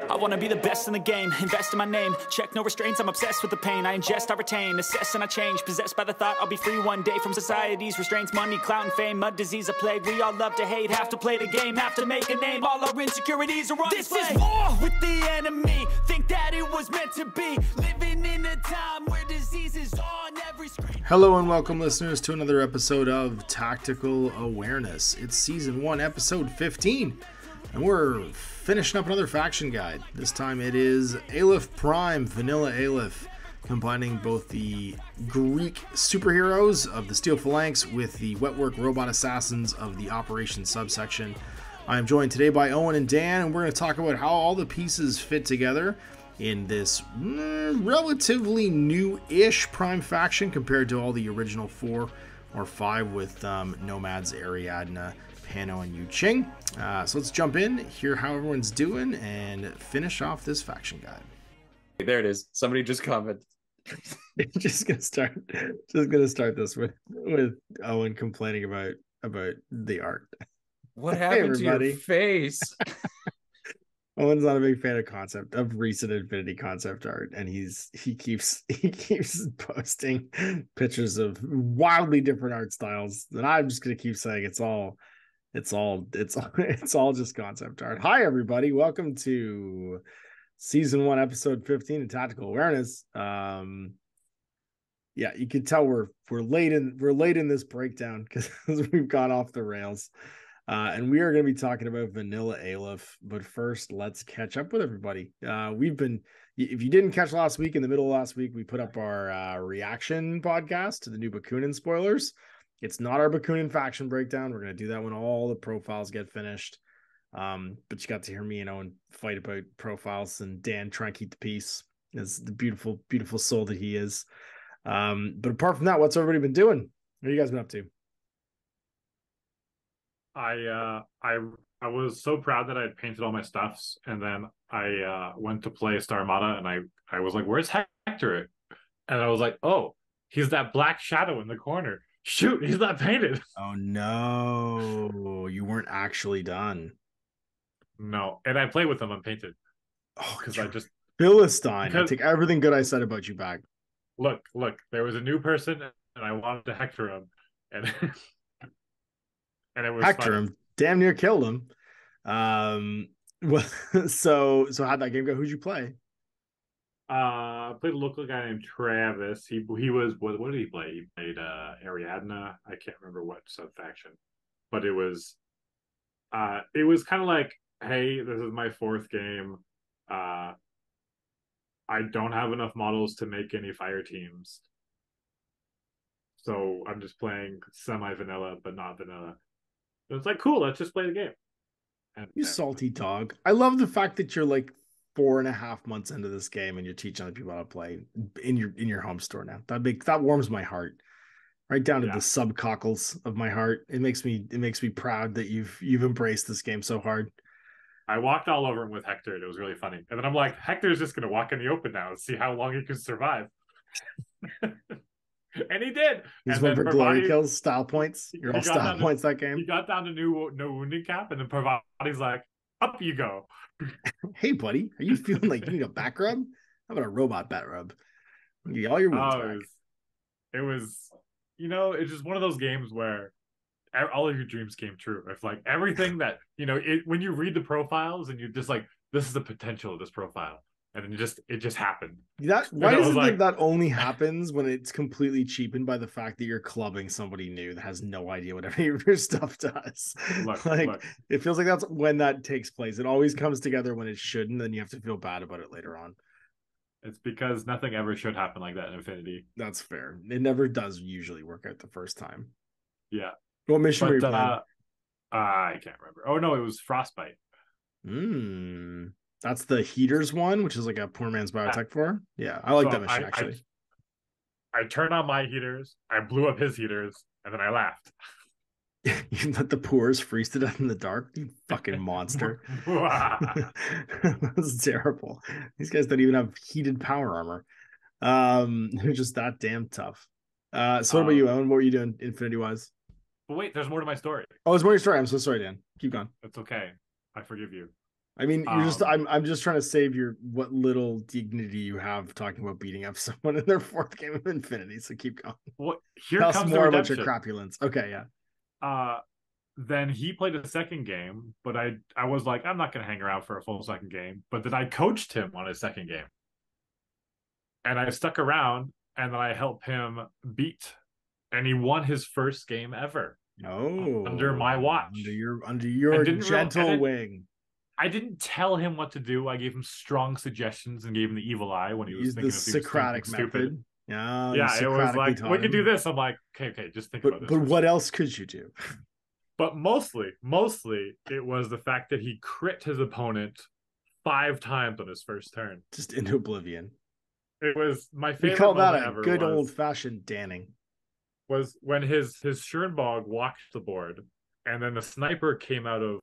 I wanna be the best in the game, invest in my name. Check no restraints, I'm obsessed with the pain. I ingest, I retain, assess and I change. Possessed by the thought I'll be free one day from society's restraints. Money, clout and fame, mud, disease, a plague. We all love to hate, have to play the game, have to make a name. All our insecurities are on display. This is war with the enemy, think that it was meant to be. Living in a time where disease is on every screen. Hello and welcome listeners to another episode of Tactical Awareness. It's Season 1, Episode 15. And we're finishing up another faction guide. This time it is Aleph Prime, Vanilla Aleph, combining both the Greek superheroes of the Steel Phalanx with the Wetwork Robot Assassins of the Operations Subsection. I am joined today by Owen and Dan, and we're going to talk about how all the pieces fit together in this relatively new-ish Prime faction compared to all the original 4 or 5 with Nomads, Ariadna, Pano, and Yu Ching. So let's jump in, hear how everyone's doing, and finish off this faction guide. There it is. Somebody just commented. just gonna start this with Owen complaining about the art. What happened to your face? Owen's not a big fan of recent Infinity concept art, and he keeps posting pictures of wildly different art styles. And I'm just gonna keep saying it's all just concept art. Hi everybody, welcome to Season 1, Episode 15 of Tactical Awareness. Yeah, you can tell we're late in this breakdown because we've gone off the rails. And we are going to be talking about Vanilla Aleph, but first, let's catch up with everybody. If you didn't catch last week, in the middle of last week, we put up our reaction podcast to the new Bakunin spoilers. It's not our Bakunin faction breakdown. We're going to do that when all the profiles get finished. But you got to hear me and Owen fight about profiles, and Dan try and keep the peace as the beautiful, beautiful soul that he is. But apart from that, what's everybody been doing? What have you guys been up to? I was so proud that I had painted all my stuffs, and then I went to play Star Armada, and I was like, "Where's Hector?" And I was like, "Oh, he's that black shadow in the corner. Shoot, he's not painted." Oh no, you weren't actually done. No, and I played with him unpainted. Oh, because I just Philistine. I take everything good I said about you back. Look, there was a new person, and I wanted to Hector him, and and it was Hector fun. him, damn near killed him. Well, so how'd that game go? Who'd you play? I played a local guy named Travis. He was what did he play? He played Ariadna. I can't remember what sub-faction, but it was kind of like, hey, this is my 4th game. I don't have enough models to make any fire teams, so I'm just playing semi-vanilla, but not vanilla. And it's like, cool, let's just play the game. And You salty dog. I love the fact that you're like 4.5 months into this game and you're teaching other people how to play in your home store now. That warms my heart, right down to the subcockles of my heart. It makes me proud that you've embraced this game so hard. I walked all over him with Hector, and it was really funny. And then I'm like, Hector's just gonna walk in the open now and see how long he can survive. And he did. He's one for glory kills, style points. You're all style points that game. He got down to no wounding cap, and then Parvati's like, up you go. Hey, buddy, are you feeling like you need a back rub? How about a robot back rub? Get all your wounds back. It was, it's just one of those games where all of your dreams came true. It's like everything that, when you read the profiles and you're just like, this is the potential of this profile. And then it just happened. Why is it that only happens when it's completely cheapened by the fact that you're clubbing somebody new that has no idea what any of your stuff does? Look. It feels like that's when that takes place. It always comes together when it shouldn't, then you have to feel bad about it later on. It's because nothing ever should happen like that in Infinity. That's fair. It never does usually work out the first time. Yeah. What mission were you playing? I can't remember. Oh no, it was Frostbite. That's the heaters one, which is like a poor man's biotech for. Yeah, I like that mission actually. I turned on my heaters, I blew up his heaters, and then I laughed. You let the poors freeze to death in the dark, you fucking monster. That's terrible. These guys don't even have heated power armor. They're just that damn tough. So what about you, Owen? What were you doing Infinity wise? But wait, there's more to my story. Oh, there's more to your story. I'm so sorry, Dan. Keep going. It's okay. I forgive you. I mean, I'm just trying to save what little dignity you have talking about beating up someone in their 4th game of Infinity. So keep going. Well, here Tell comes us more the about your redemption. crapulence. Okay, yeah. Then he played a 2nd game, but I was like, I'm not going to hang around for a full 2nd game. But then I coached him on his 2nd game, and I stuck around, and then I helped him beat, and he won his 1st game ever. Under my watch, under your gentle wing. I didn't tell him what to do. I gave him strong suggestions and gave him the evil eye when he was thinking the Socratic method. Stupid. Yeah, it was like, we could do this. I'm like, okay, just think about this. But what else could you do? But mostly, it was the fact that he crit his opponent 5 times on his 1st turn. Just into oblivion. It was my favorite. We call that a good old-fashioned Danning. Was when his Schernbog walked the board, and then the sniper came out of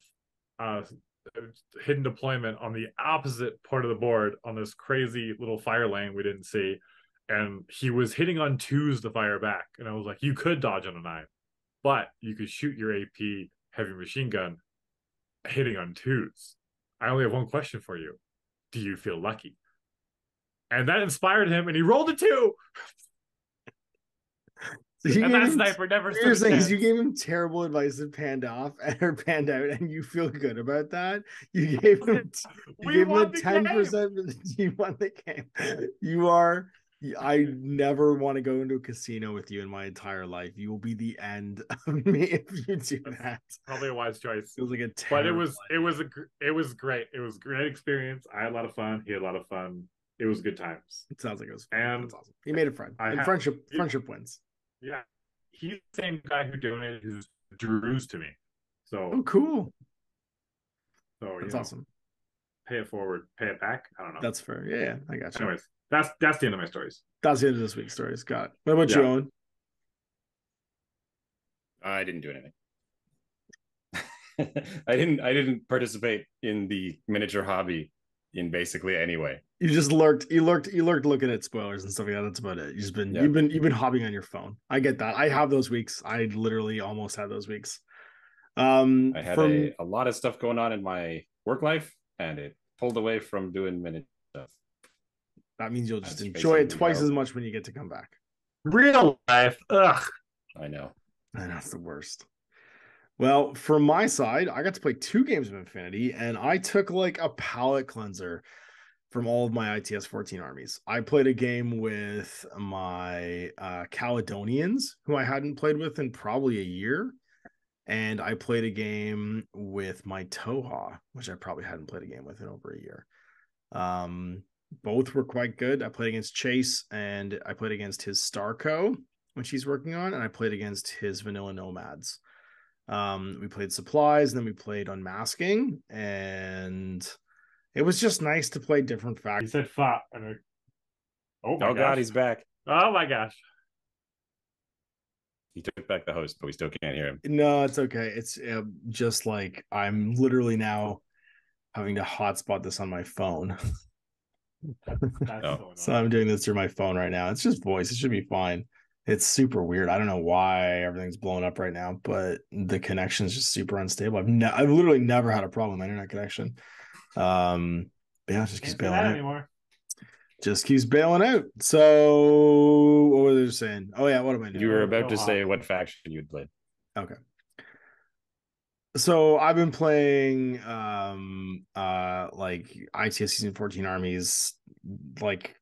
hidden deployment on the opposite part of the board on this crazy little fire lane we didn't see, and he was hitting on 2s to fire back, and I was like, you could dodge on a 9, but you could shoot your AP heavy machine gun hitting on 2s. I only have one question for you. Do you feel lucky? And that inspired him, and he rolled a 2. So and that sniper never stood a chance. You gave him terrible advice that panned off or panned out, and you feel good about that. You gave him a 10%. You won the game. I never want to go into a casino with you in my entire life. You will be the end of me if you do that. Probably a wise choice. It was like a but it was great. It was a great experience. I had a lot of fun. He had a lot of fun. It was good times. It sounds like it was fun. And that's awesome. He made a friend. Friendship wins. Yeah. He's the same guy who donated his Drews to me. So cool. So that's awesome. Pay it forward, pay it back. I don't know. That's fair. Yeah, I got you. Anyways, that's the end of my stories. That's the end of this week's stories. Got it. What about you, Owen? I didn't do anything. I didn't participate in the miniature hobby in basically any way. You just lurked looking at spoilers and stuff like that. That's about it. You've been hobbying on your phone. I get that. I have those weeks. I literally almost had those weeks. I had a lot of stuff going on in my work life, and it pulled away from doing miniature stuff. That means you'll just enjoy it twice as much when you get to come back. Real life. Ugh. I know. That's the worst. Well, from my side, I got to play 2 games of Infinity, and I took like a palate cleanser from all of my ITS14 armies. I played a game with my Caledonians, who I hadn't played with in probably a year. And I played a game with my Toha, which I probably hadn't played a game with in over a year. Both were quite good. I played against Chase, and I played against his Starco, which he's working on, and I played against his Vanilla Nomads. We played supplies, and then we played unmasking, and it was just nice to play different factions. He said "fa." Oh God, he's back. Oh my gosh. He took back the host, but we still can't hear him. No, it's okay. It's just like I'm literally now having to hotspot this on my phone. So I'm doing this through my phone right now. It's just voice. It should be fine. It's super weird. I don't know why everything's blowing up right now, but the connection is just super unstable. I've literally never had a problem with my internet connection. Yeah, it just keeps bailing out anymore. Just keeps bailing out. So what were they saying? Oh yeah, what am I doing? You were about to say what faction you'd played. Okay. So I've been playing like ITS season 14 armies, like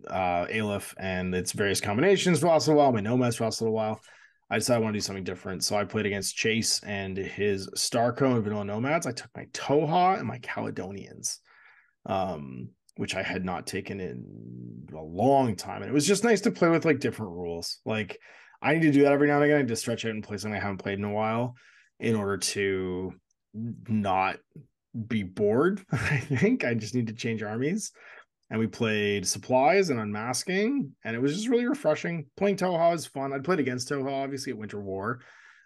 Aleph and its various combinations for the last little while, my Nomads for the last little while. I decided I want to do something different. So I played against Chase and his Starco and Vanilla Nomads. I took my Toha and my Caledonians, which I had not taken in a long time. And it was just nice to play with like different rules. Like I need to do that every now and again. I need to stretch out and play something I haven't played in a while in order to not be bored. I think I just need to change armies. And we played supplies and unmasking, and it was just really refreshing. Playing Toha was fun. I'd played against Toha, obviously, at Winter War.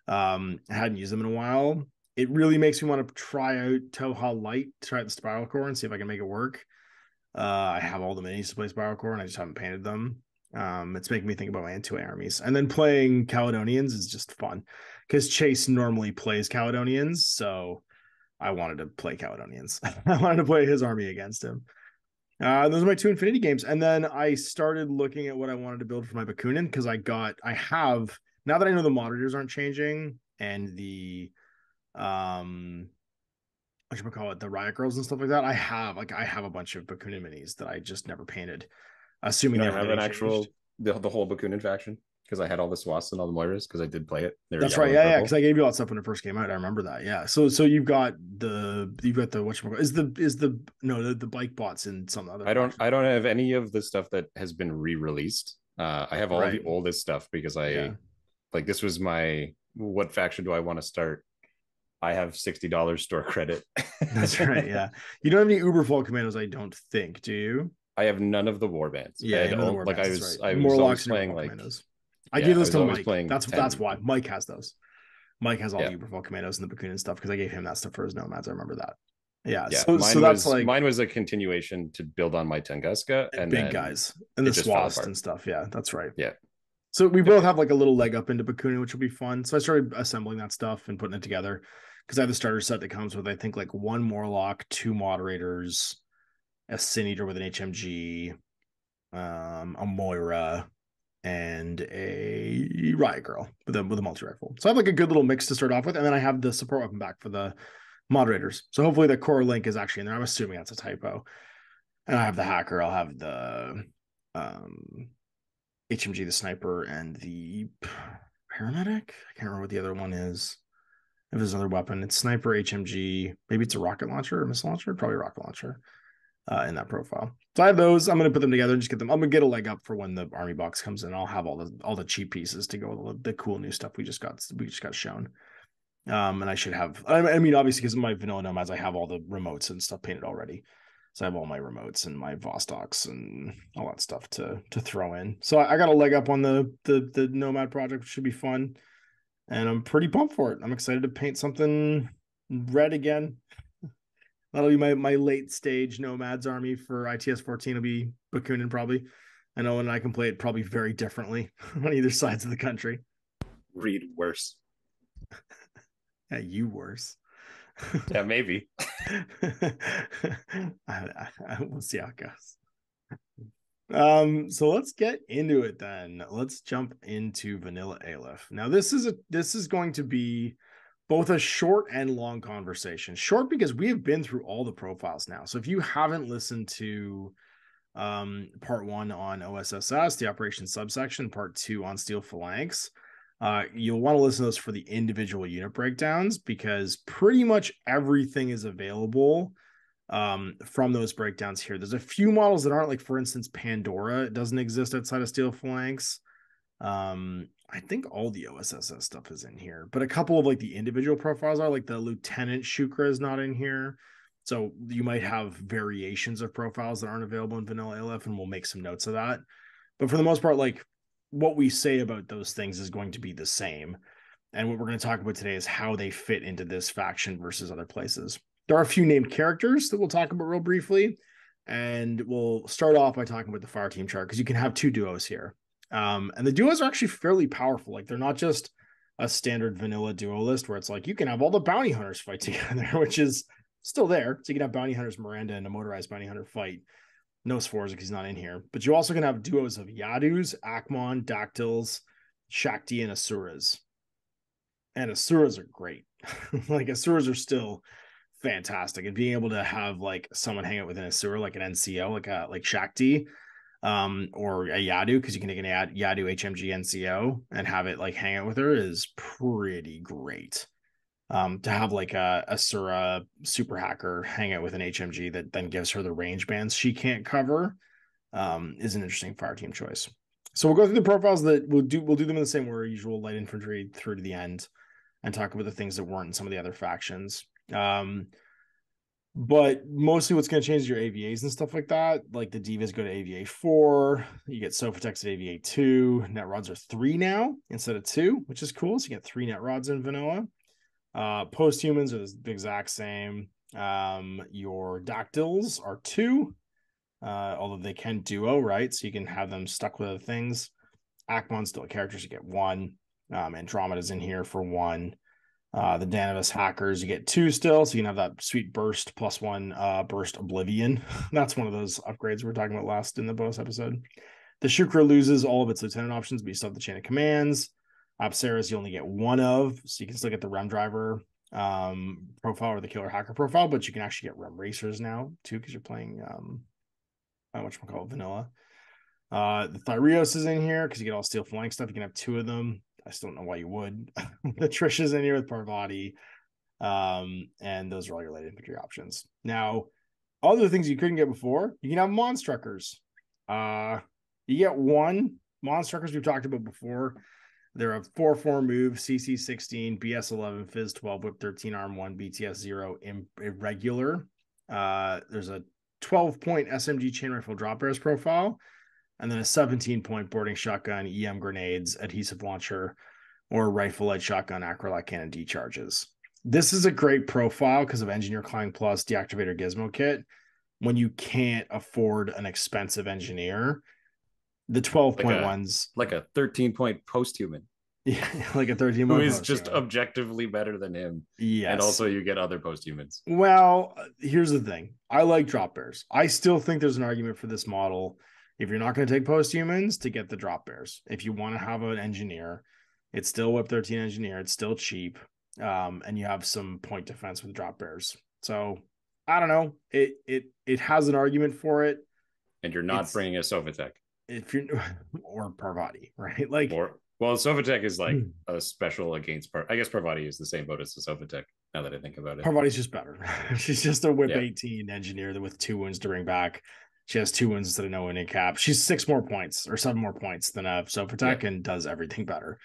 I hadn't used them in a while. It really makes me want to try out Toha Light, try out the Spiral Core, and see if I can make it work. I have all the minis to play Spiral Core, and I just haven't painted them. It's making me think about my N2A armies. And then playing Caledonians is just fun, because Chase normally plays Caledonians, so I wanted to play Caledonians. I wanted to play his army against him. Those are my 2 Infinity games. And then I started looking at what I wanted to build for my Bakunin, because I have, now that I know the moderators aren't changing and the whatchamacallit, the Riot Girls and stuff like that, I have a bunch of Bakunin minis that I just never painted. Assuming I have an actual the whole Bakunin faction, because I had all the Swaths and all the Moiras, because I did play it. That's right, yeah, because I gave you all that stuff when it first came out. I remember that, yeah. So you've got the whatchamacallit, is the bike bots in some other. I don't have any of the stuff that has been re-released. I have all the oldest stuff, because like, this was my, what faction do I want to start? I have $60 store credit. That's right, yeah. You don't have any Uberfall commandos, I don't think, do you? I have none of the warbands. Yeah, I was always playing like commandos. I gave those to Mike. That's why Mike has those. Mike has all the Uberfall commandos and the Bakunin stuff, because I gave him that stuff for his nomads. I remember that. Yeah. Mine was a continuation to build on my Tunguska and big guys and the Swast and stuff. Yeah, that's right. Yeah. So we both have like a little leg up into Bakunin, which will be fun. So I started assembling that stuff and putting it together, because I have the starter set that comes with, I think, like 1 Morlock, 2 Moderators, a Sin Eater with an HMG, a Moira, and a Riot Girl with a multi-rifle. So I have like a good little mix to start off with, and then I have the support weapon back for the moderators. So hopefully the core link is actually in there. I'm assuming that's a typo. And I have the hacker. I'll have the HMG, the sniper, and the paramedic. I can't remember what the other one is. If there's another weapon, it's sniper, HMG. Maybe it's a rocket launcher or missile launcher. Probably a rocket launcher. In that profile. So I have those. I'm going to put them together and just get them. I'm going to get a leg up for when the army box comes in. I'll have all the cheap pieces to go with the cool new stuff we just got shown. And I should have, I mean, obviously, because of my vanilla nomads, I have all the remotes and stuff painted already. So I have all my remotes and my Vostoks and all that stuff to throw in. So I got a leg up on the nomad project, which should be fun. And I'm pretty pumped for it. I'm excited to paint something red again. That'll be my late stage nomads army for ITS14. Will be Bakunin probably. I know, and I can play it probably very differently on either sides of the country. Read worse. Yeah, you worse. Yeah, maybe. We'll see how it goes. So let's get into it then. Let's jump into Vanilla Aleph. Now this is going to be both a short and long conversation. Short because we have been through all the profiles now. So if you haven't listened to part 1 on OSSS, the Operations Subsection, part 2 on Steel Phalanx, you'll want to listen to those for the individual unit breakdowns, because pretty much everything is available from those breakdowns here. There's a few models that aren't, like, for instance, Pandora. It doesn't exist outside of Steel Phalanx. I think all the OSSS stuff is in here, but a couple of like the individual profiles are, like the Lieutenant Shukra is not in here. So you might have variations of profiles that aren't available in Vanilla Aleph, and we'll make some notes of that. But for the most part, like, what we say about those things is going to be the same. And what we're going to talk about today is how they fit into this faction versus other places. There are a few named characters that we'll talk about real briefly. And we'll start off by talking about the fire team chart, because you can have 2 duos here. And the duos are actually fairly powerful. Like, they're not just a standard vanilla duo list where it's like you can have all the bounty hunters fight together, which is still there. So you can have bounty hunters Miranda and a motorized bounty hunter fight. No Sforza because he's not in here. But you also can have duos of Yadus, Akmon, Dactyls, Shakti, and Asuras. And Asuras are great. Like, Asuras are still fantastic. And being able to have like someone hang out with an Asura, like an NCO, like Shakti, or a Yadu, because you can take an Yadu HMG NCO and have it like hang out with her, is pretty great. To have like a Asura super hacker hang out with an HMG that then gives her the range bands she can't cover, is an interesting fire team choice. So we'll go through the profiles that we'll do them in the same order, usual light infantry through to the end, and talk about the things that weren't in some of the other factions. But mostly what's going to change is your AVAs and stuff like that. Like the Divas go to AVA 4. You get Sophatex at AVA 2. Net rods are 3 now instead of 2, which is cool. So you get 3 net rods in vanilla. Posthumans are the exact same. Your Dactyls are 2. Although they can duo, right? So you can have them stuck with other things. Akmon's still a character, so you get 1. Andromeda's in here for 1. The Danavis Hackers, you get 2 still, so you can have that sweet burst +1 burst Oblivion. That's one of those upgrades we were talking about last in the bonus episode. The Shukra loses all of its lieutenant options, but you still have the chain of commands. Apsaris you only get 1 of, so you can still get the Rem Driver profile or the Killer Hacker profile, but you can actually get Rem Racers now too, because you're playing whatchamacallit, vanilla. The Thyreos is in here because you get all steel flank stuff. You can have 2 of them. I still don't know why you would. The Trish is in here with Parvati. And those are all your light infantry options. Now, other things you couldn't get before, you can have Monstruckers. You get 1. Monstruckers we've talked about before. They're a 4/4 move, CC 16, BS 11, Fizz 12, Whip 13, Arm 1, BTS 0, irregular. There's a 12-point SMG chain rifle drop bears profile, and then a 17-point boarding shotgun, EM grenades, adhesive launcher, or rifle light shotgun, acrolite cannon decharges. This is a great profile because of Engineer Clang Plus Deactivator Gizmo Kit. When you can't afford an expensive engineer, the 12-point ones, like a 13-point post-human. Yeah, like a 13 who is just objectively better than him. Yes. And also you get other post-humans. Well, here's the thing. I like drop bears. I still think there's an argument for this model. If you're not going to take post-humans, to get the drop bears. If you want to have an engineer, it's still Whip 13 engineer. It's still cheap. And you have some point defense with drop bears. So I don't know. It has an argument for it. And you're not bringing a Sovitek. If you're or Parvati, right? Like, well, Sovitek is like a special against I guess Parvati is the same boat as the Sovitek, now that I think about it. Parvati's just better. She's just a Whip 18 engineer with 2 wounds to bring back. She has 2 wins instead of no winning cap. She's 6 more points or 7 more points than a Sovitek and does everything better.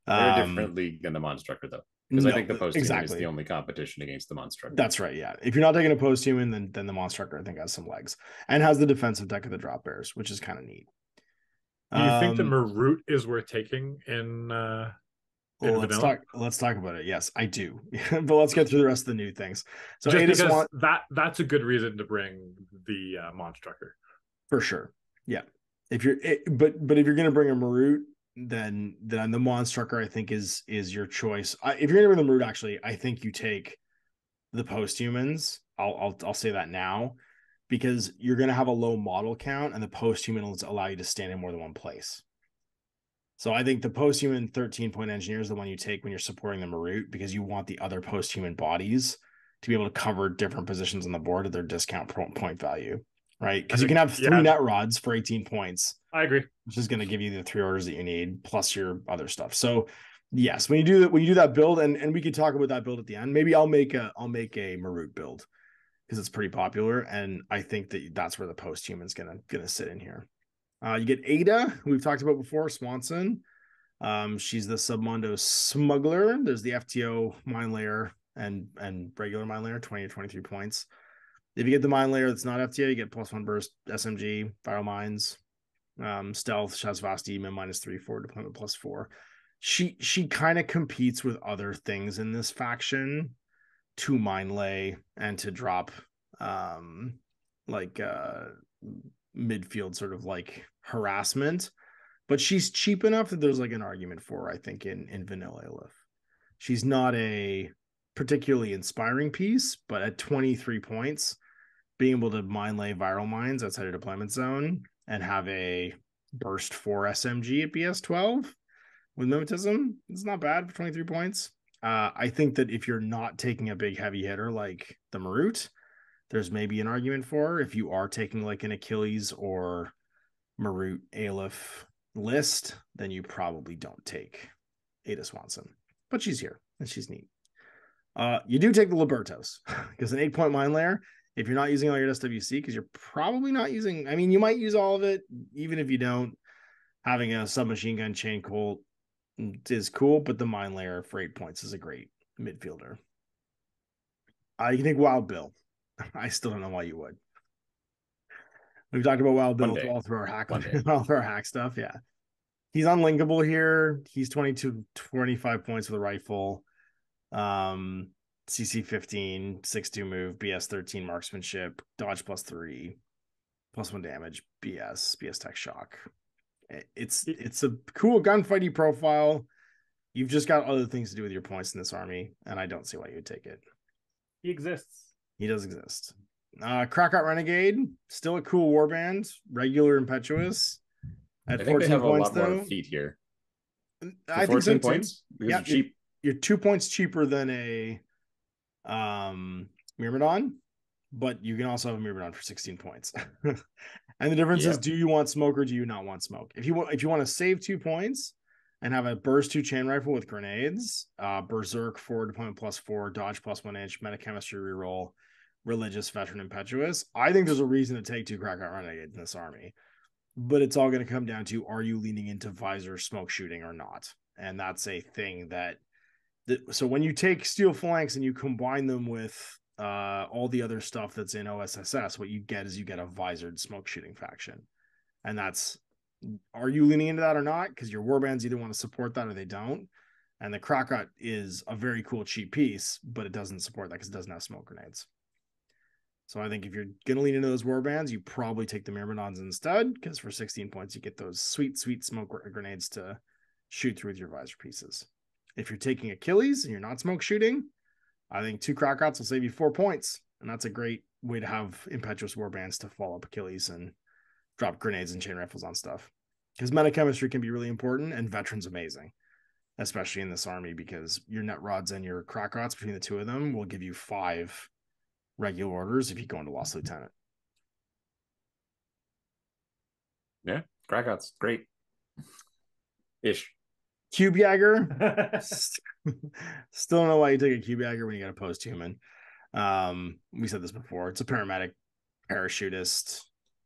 They're a different league than the Monstrucker, though. Because I think the post-human is the only competition against the Monstrucker. That's right, yeah. If you're not taking a post-human, then the Monstrucker, I think, has some legs. And has the defensive deck of the drop bears, which is kind of neat. Do you think the Marut is worth taking in vanilla? Let's talk about it. Yes, I do. But let's get through the rest of the new things. So just because that's a good reason to bring the Monstrucker. For sure. Yeah. But if you're gonna bring a Marut, then the Monstrucker, I think, is your choice. If you're gonna bring the Marut, actually, I think you take the post-humans. I'll say that now, because you're going to have a low model count and the post-human will allow you to stand in more than one place. So I think the post-human 13-point engineer is the one you take when you're supporting the Marut, because you want the other post-human bodies to be able to cover different positions on the board at their discount point value, right? Because you can have 3 net rods for 18 points. I agree. Which is going to give you the 3 orders that you need, plus your other stuff. So yes, when you do that build, and we could talk about that build at the end, maybe I'll make a Marut build, because it's pretty popular, and I think that's where the post-human's gonna sit in here. You get Ada, who we've talked about before, Swanson. She's the Submondo Smuggler. There's the FTO Mine Layer and regular Mine Layer, 20 to 23 points. If you get the Mine Layer that's not FTO, you get +1 burst SMG, Viral Mines, Stealth, Shazvasti, -3, 4, deployment +4. She kind of competes with other things in this faction to mine lay and to drop midfield sort of like harassment, but she's cheap enough that there's like an argument for her, I think, in vanilla Aleph. She's not a particularly inspiring piece, but at 23 points, being able to mine lay viral mines outside your deployment zone and have a burst 4 SMG at BS 12 with mimetism, it's not bad for 23 points. I think that if you're not taking a big heavy hitter like the Marut, there's maybe an argument for, if you are taking like an Achilles or Marut Aleph list, then you probably don't take Ada Swanson. But she's here and she's neat. You do take the Libertos, because an 8-point mine layer, if you're not using all your SWC, because you're probably not using, I mean, you might use all of it, even if you don't, having a submachine gun chain Colt is cool, but the mine layer for 8 points is a great midfielder. You can take Wild Bill. I still don't know why you would. We've talked about Wild Bill all through our hack stuff. Yeah. He's unlinkable here. He's 25 points with a rifle. CC 15, 6-2 move, BS 13 marksmanship, dodge +3, +1 damage, BS tech shock. It's a cool gunfighty profile. You've just got other things to do with your points in this army, and I don't see why you would take it. He exists. He does exist. Krakout Renegade, still a cool warband, regular impetuous. At I think 14 they have points, a lot though. more feet here. I think so, points? Because yeah, they're cheap. You're 2 points cheaper than a Myrmidon, but you can also have a Myrmidon for 16 points. And the difference is, do you want smoke or do you not want smoke? If you want to save 2 points and have a burst 2 chain rifle with grenades, berserk forward deployment +4, dodge +1 inch, metachemistry reroll, religious, veteran, impetuous, I think there's a reason to take 2 Krakout Renegades in this army. But it's all going to come down to, are you leaning into visor smoke shooting or not? And that's a thing that so when you take steel phalanx and you combine them with all the other stuff that's in OSSS, what you get is you get a visored smoke shooting faction. And that's, are you leaning into that or not? Because your warbands either want to support that or they don't. And the Krakout is a very cool cheap piece, but it doesn't support that because it doesn't have smoke grenades. So I think if you're going to lean into those warbands, you probably take the Myrmidons instead, because for 16 points, you get those sweet, sweet smoke grenades to shoot through with your visor pieces. If you're taking Achilles and you're not smoke shooting, I think 2 Krakouts will save you 4 points. And that's a great way to have impetuous warbands to follow up Achilles and drop grenades and chain rifles on stuff. Because metachemistry can be really important, and veteran's amazing, especially in this army, because your net rods and your Krakouts between the 2 of them will give you 5 regular orders if you go into Lost Lieutenant. Yeah, Krakouts, great. Ish. Cube Jagger. Still don't know why you take a Cube Jagger when you got a post-human. We said this before. It's a paramedic parachutist.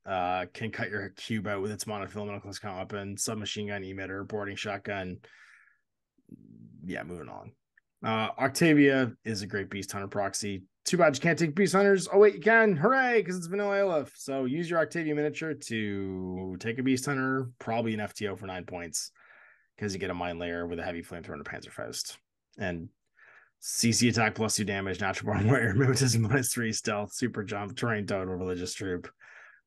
Can cut your cube out with its monofilament close combat weapon, submachine gun, emitter, boarding shotgun. Yeah, moving on. Octavia is a great Beast Hunter proxy. Too bad you can't take Beast Hunters. Oh, wait, you can. Hooray, because it's vanilla Aleph. So use your Octavia miniature to take a Beast Hunter, probably an FTO for 9 points, because you get a Mind Layer with a heavy flamethrower and a Panzerfaust. And CC attack +2 damage, natural born warrior, mimetism -3, stealth, super jump, terrain total, religious troop.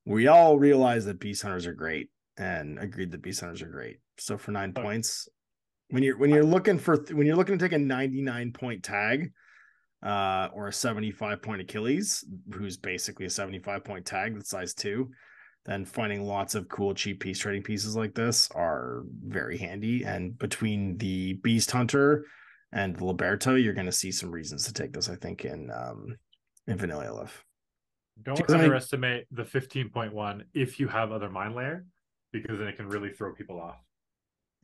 We all realize that Beast Hunters are great and agreed that Beast Hunters are great. So for 9 points, when you're looking to take a 99-point tag, or a 75-point Achilles, who's basically a 75-point tag that's size 2, then finding lots of cool cheap piece trading pieces like this are very handy. And between the Beast Hunter and the Liberto, you're going to see some reasons to take this, I think, in Vanilla Aleph. Don't underestimate the 15.1 if you have other Mind Layer, because then it can really throw people off.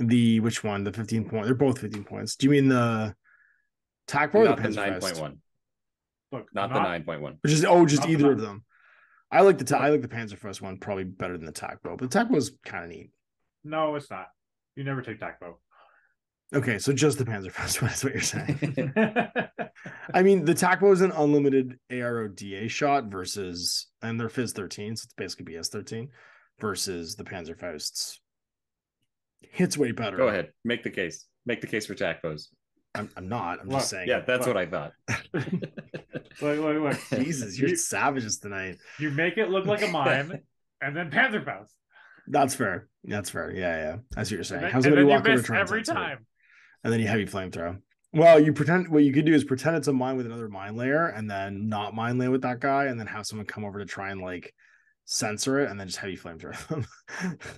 Which one? The 15 point? They're both 15 points. Do you mean the TAC bow or the 9.1? Look, not the 9.1. Just either of them. I like the Panzerfaust one probably better than the TAC bow, but the TAC bow is kind of neat. No, it's not. You never take TAC bow. Okay, so just the Panzerfaust one is what you're saying. I mean, the TAC bow is an unlimited ARODA shot versus, and they're Fizz 13, so it's basically BS 13 versus the Panzerfaust's. It's way better. Go ahead, make the case. Make the case for TAC bows. I'm not. I'm just saying. Yeah, that's what I thought. Look. Jesus, you're savages tonight. You make it look like a mime, and then Panzerfaust. That's fair. That's fair. Yeah. That's what you're saying. How's somebody walk over every time? And then you heavy flamethrow. Well, you pretend. What you could do is pretend it's a mine with another Mind Layer, and then not Mind Layer with that guy, and then have someone come over to try and like censor it, and then just heavy flamethrow them.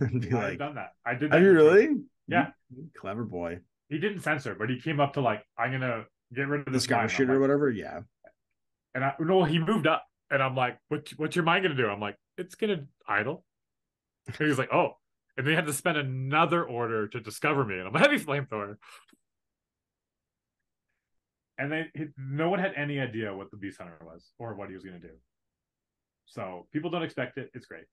And be I've done that. I did that. Have you really? Yeah. Clever boy. He didn't censor, but he came up to like, I'm gonna get rid of this scout shooter or whatever. Yeah. And he moved up, and I'm like, what's your mind gonna do? I'm like, it's gonna idle. And he was like, oh. And they had to spend another order to discover me, and I'm a heavy flamethrower. And no one had any idea what the Beast Hunter was or what he was gonna do. So people don't expect it. It's great.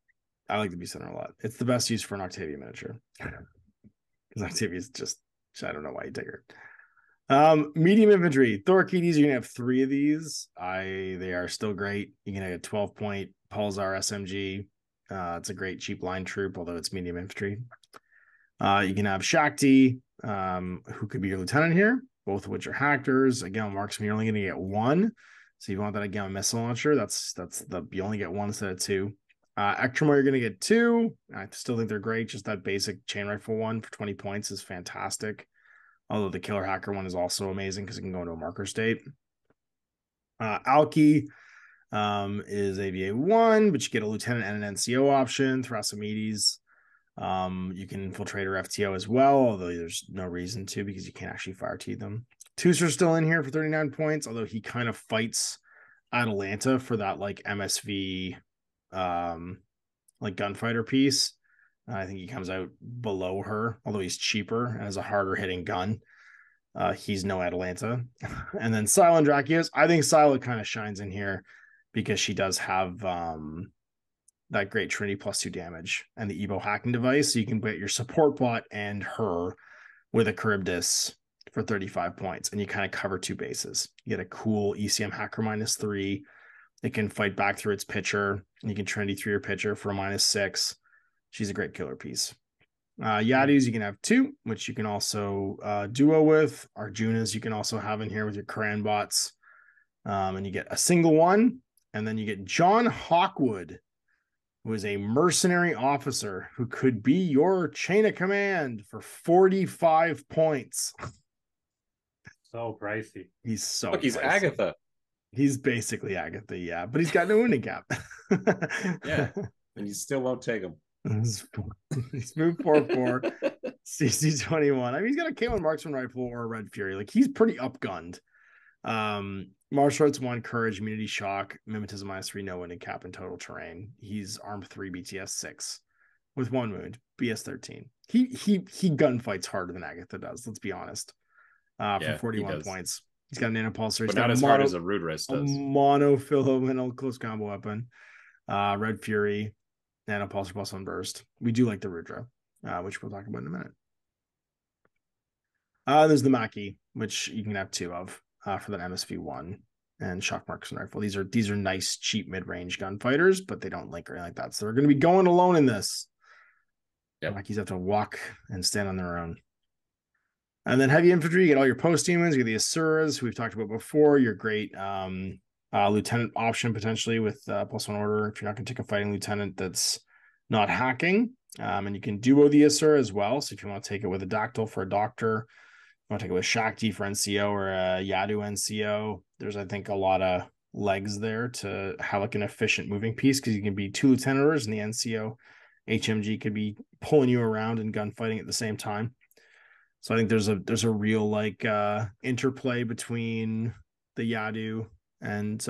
I like the Beast Hunter a lot. It's the best use for an Octavia miniature. Because Octavia is just, I don't know why you take her. Medium infantry. Thorkides, you're going to have 3 of these. They are still great. You're going to get a 12-point Pulsar SMG. It's a great cheap line troop, although it's medium infantry. You can have Shakti, who could be your lieutenant here, both of which are Hactors. Again, marksman, you're only going to get 1. So you want that again, missile launcher. You only get 1 instead of 2. Ectremor, you're going to get 2. I still think they're great. Just that basic chain rifle one for 20 points is fantastic. Although the Killer Hacker one is also amazing because it can go into a marker state. Alki is AVA1, but you get a lieutenant and an NCO option. Thrasomedes. You can infiltrate or FTO as well, although there's no reason to because you can't actually fire T them. Tooser's still in here for 39 points, although he kind of fights Atalanta for that like MSV like gunfighter piece. I think he comes out below her, although he's cheaper and has a harder hitting gun. He's no Atalanta. And then Sila and Drakios. I think Sila kind of shines in here because she does have that great Trinity +2 damage and the Evo hacking device. So you can get your support bot and her with a Charybdis for 35 points, and you kind of cover 2 bases. You get a cool ECM hacker -3. It can fight back through its pitcher, and you can Trinity through your pitcher for a -6. She's a great killer piece. Yadus, you can have 2, which you can also duo with. Arjunas, you can also have in here with your Karan bots. And you get a single one, and then you get John Hawkwood, who is a mercenary officer who could be your chain of command for 45 points. So pricey. He's so Look, he's pricey. Agatha. He's basically Agatha, yeah, but he's got no wounding cap. Yeah, and you still won't take him. He's moved 4/4, CC21. I mean, he's got a K1 marksman rifle or a Red Fury. Like, he's pretty upgunned. Martial arts 1, courage, immunity, shock, mimetism -3, no wounding cap in total terrain. He's armed 3, BTS 6 with 1 wound, BS 13. He gunfights harder than Agatha does. Let's be honest. For 41 points. He's got a nanopulsar. But not as hard as a Rude Wrist does. A monofilamental close combo weapon. Red Fury, nanopulsar +1 burst. We do like the Rudra, which we'll talk about in a minute. There's the Maki, which you can have 2 of for that MSV1 and shock marksman rifle. These are nice, cheap mid-range gunfighters, but they don't link or anything like that. So they're going to be going alone in this. Yep. Makis have to walk and stand on their own. And then heavy infantry, you get all your post demons, you get the Asuras, who we've talked about before, your great lieutenant option potentially with +1 order if you're not going to take a fighting lieutenant that's not hacking. And you can duo the Asura as well. So if you want to take it with a Dactyl for a doctor, you want to take it with Shakti for NCO or a Yadu NCO, there's, I think, a lot of legs there to have like an efficient moving piece because you can be 2 lieutenant orders and the NCO HMG could be pulling you around and gunfighting at the same time. So I think there's a real like interplay between the Yadu and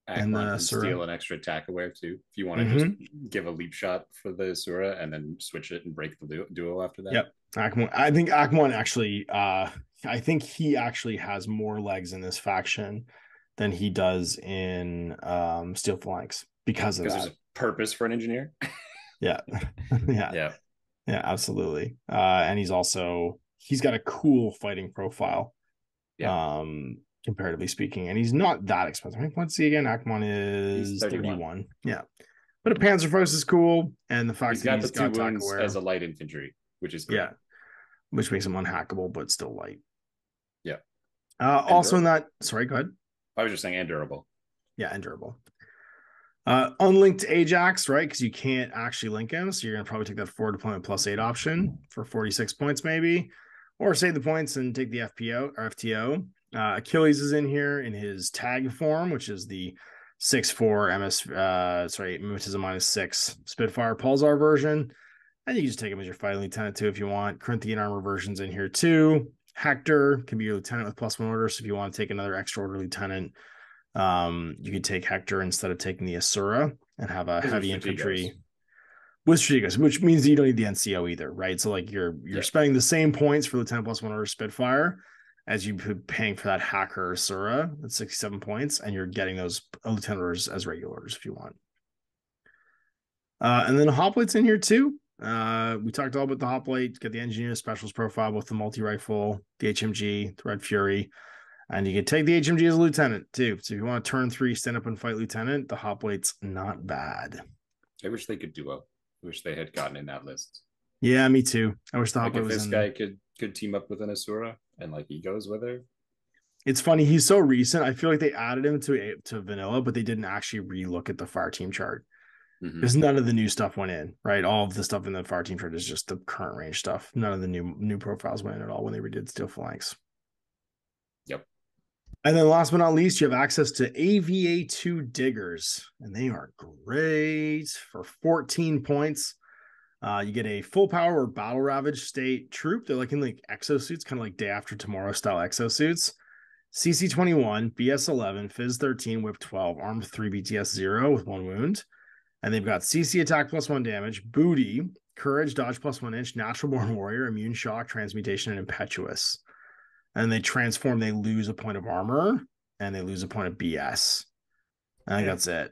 Akron can steal an extra attack aware too. If you want to just give a leap shot for the Asura and then switch it and break the duo after that. Yep. Akmon, I think Akmon actually I think he actually has more legs in this faction than he does in Steel Phalanx because that. There's a purpose for an engineer. Yeah. Yeah, absolutely. And he's got a cool fighting profile. Yeah. Comparatively speaking, and he's not that expensive. I think, let's see again. Akmon is 31. Yeah, but a Panzerfaust is cool, and the fact he's that got the 2 wounds as a light infantry, which is great. Yeah, which makes him unhackable but still light. Yeah. Also, in that, sorry, go ahead. I was just saying, and durable. Yeah, and durable. Unlinked Ajax, right? Because you can't actually link him, so you're gonna probably take that 4 deployment +8 option for 46 points, maybe, or save the points and take the FPO or FTO. Achilles is in here in his tag form, which is the 6/4 mimetism -6 Spitfire Pulsar version. And you can just take him as your fighting lieutenant too if you want. Corinthian armor version's in here too. Hector can be your lieutenant with +1 order. So if you want to take another extra order lieutenant, you could take Hector instead of taking the Asura and have a heavy infantry with Strategos, which means that you don't need the NCO either, right? So like you're spending the same points for lieutenant +1 order Spitfire as you paying for that hacker Asura at 67 points, and you're getting those lieutenant orders as regular orders if you want. And then Hoplite's in here too. We talked all about the Hoplite, get the engineer specials profile with the multi-rifle, the HMG, the Red Fury, and you can take the HMG as a lieutenant too. So if you want to turn 3, stand up and fight lieutenant, the Hoplite's not bad. I wish they could duo. I wish they had gotten in that list. Yeah, me too. I wish the Hoplite was this guy could team up with an Asura and like he goes with her. It's funny, he's so recent. I feel like they added him to vanilla, but they didn't actually relook at the fire team chart. because none of the new stuff went in, right? All of the stuff in the Fireteam trade is just the current range stuff. None of the new profiles went in at all when they redid Steel Phalanx. Yep. And then last but not least, you have access to AVA2 Diggers, and they are great for 14 points. You get a full power or battle ravage state troop. They're like in like exosuits, kind of like Day After Tomorrow style exosuits. CC 21, BS 11, Fizz 13, Whip 12, Arm 3, BTS 0 with 1 wound. And they've got CC attack +1 damage, booty, courage, dodge +1 inch, natural born warrior, immune shock, transmutation, and impetuous. And they transform, they lose a point of armor, and they lose a point of BS. I think that's it.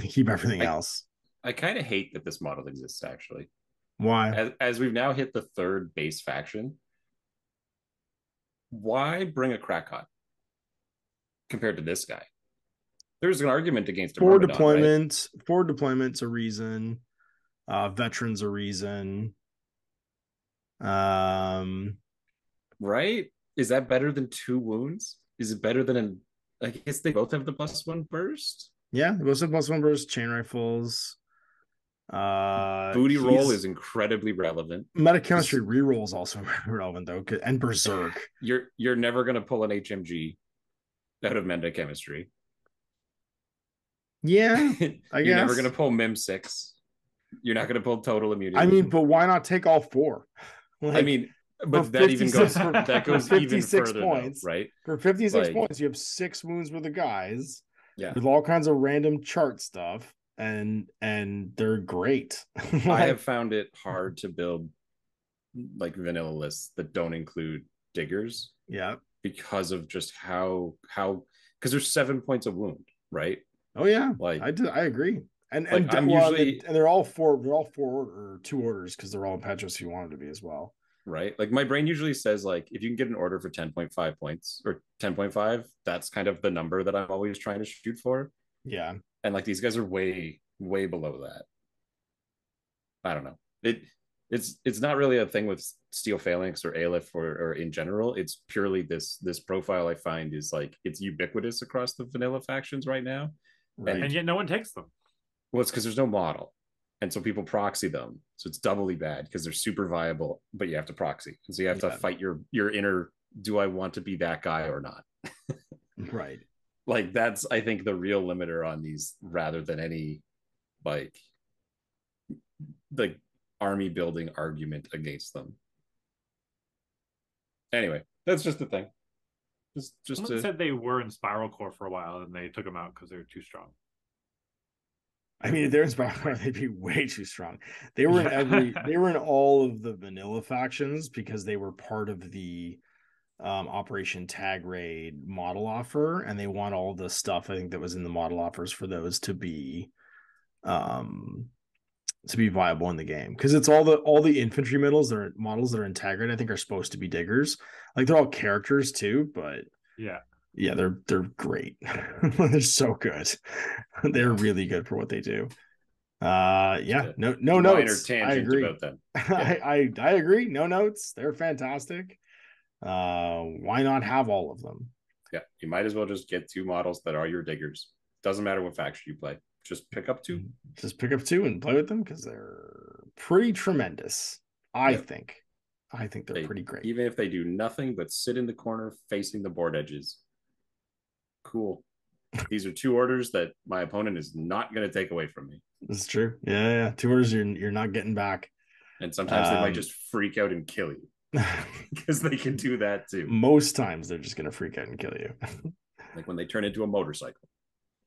Keep everything else. I kind of hate that this model exists, actually. Why? As we've now hit the 3rd base faction, why bring a crackot compared to this guy? There's an argument against forward deployment. Right? Forward deployment's a reason. Veterans a reason. Right? Is that better than 2 wounds? Is it better than I guess they both have the +1 burst? Yeah, they both have +1 burst, chain rifles. Booty roll is incredibly relevant. Metachemistry reroll is also relevant though, and berserk. You're never gonna pull an HMG out of metachemistry. Yeah, I guess. You're never gonna pull Mim 6. You're not gonna pull total immunity. I mean, but why not take all 4? Like, I mean, but that even goes even further points, though, right? For 56 points, you have 6 wounds with the guys. Yeah. With all kinds of random chart stuff. And they're great. I have found it hard to build like vanilla lists that don't include diggers. Yeah. Because of just how because there's 7 points of wound, right? Oh yeah. Like I agree. And like, I'm usually and they're all 4 or 2 orders because they're all impetuous if you want them to be as well. Right. Like my brain usually says like if you can get an order for 10.5 points or 10.5, that's kind of the number that I'm always trying to shoot for. Yeah. And like these guys are way below that. I don't know. It's not really a thing with Steel Phalanx or Aleph or in general. It's purely this profile I find is like it's ubiquitous across the vanilla factions right now. Right. And yet no one takes them. Well, it's because there's no model. And so people proxy them. So it's doubly bad because they're super viable, but you have to proxy. So you have to fight your inner, do I want to be that guy or not? Right. Like that's, I think, the real limiter on these rather than any like army building argument against them. Anyway, that's just the thing. Someone said they were in Spiral Core for a while and they took them out because they were too strong. I mean, if they're in Spiral Core, they'd be way too strong. They were in they were in all of the vanilla factions because they were part of the Operation Tag Raid model offer, and they want all the stuff I think that was in the model offers for those to be viable in the game, because it's all the infantry models that are in Tag Raid I think are supposed to be diggers. Like they're all characters too, but yeah, they're great. They're so good. They're really good for what they do. No notes. I agree about them. Yeah. I agree. No notes. They're fantastic. Why not have all of them? Yeah, you might as well just get 2 models that are your diggers. Doesn't matter what faction you play. Just pick up 2. Just pick up 2 and play with them because they're pretty tremendous. I think they're pretty great. Even if they do nothing but sit in the corner facing the board edges. Cool. These are 2 orders that my opponent is not going to take away from me. That's true. Yeah. 2 orders you're not getting back. And sometimes they might just freak out and kill you. Because they can do that too. Most times they're just going to freak out and kill you. Like when they turn into a motorcycle.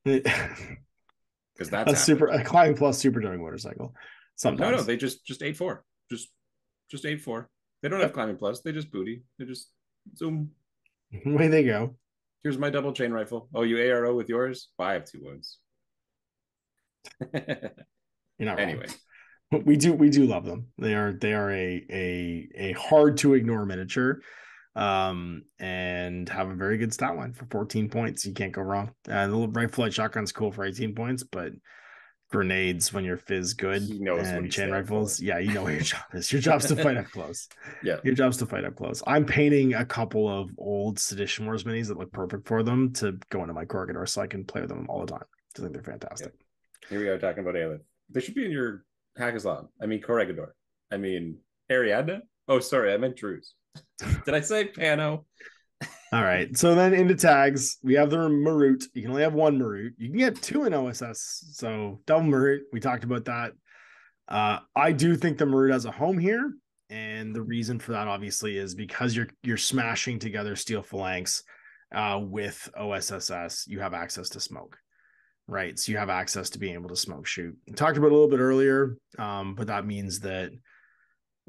Because that's super a climbing plus super doing motorcycle. Sometimes no, they just 8-4. Just 8-4. They don't have climbing plus, they just booty. They just zoom. Away they go. Here's my double chain rifle. Oh, you ARO with yours? Well, I have 2 wounds. You're not anyway. Wrong. We do love them. They are a hard to ignore miniature. And have a very good stat line for 14 points. You can't go wrong. The little bright flight shotgun's cool for 18 points, but grenades when you're fizz good and chain rifles. Yeah, you know what your job is. Your job's to fight up close. Yeah. Your job's to fight up close. I'm painting a couple of old Sedition Wars minis that look perfect for them to go into my Corridor so I can play with them all the time. I think they're fantastic. Here we are talking about Aleph. They should be in your Hackaslam. I mean, Corregidor. I mean, Ariadne. Oh, sorry, I meant Druze. Did I say Pano? All right. So then into tags, we have the Marut. You can only have one Marut. You can get two in OSS. So double Marut. We talked about that. I do think the Marut has a home here. And the reason for that obviously is because you're smashing together Steel Phalanx with OSSS, you have access to smoke. Right. So you have access to being able to smoke shoot. We talked about it a little bit earlier. But that means that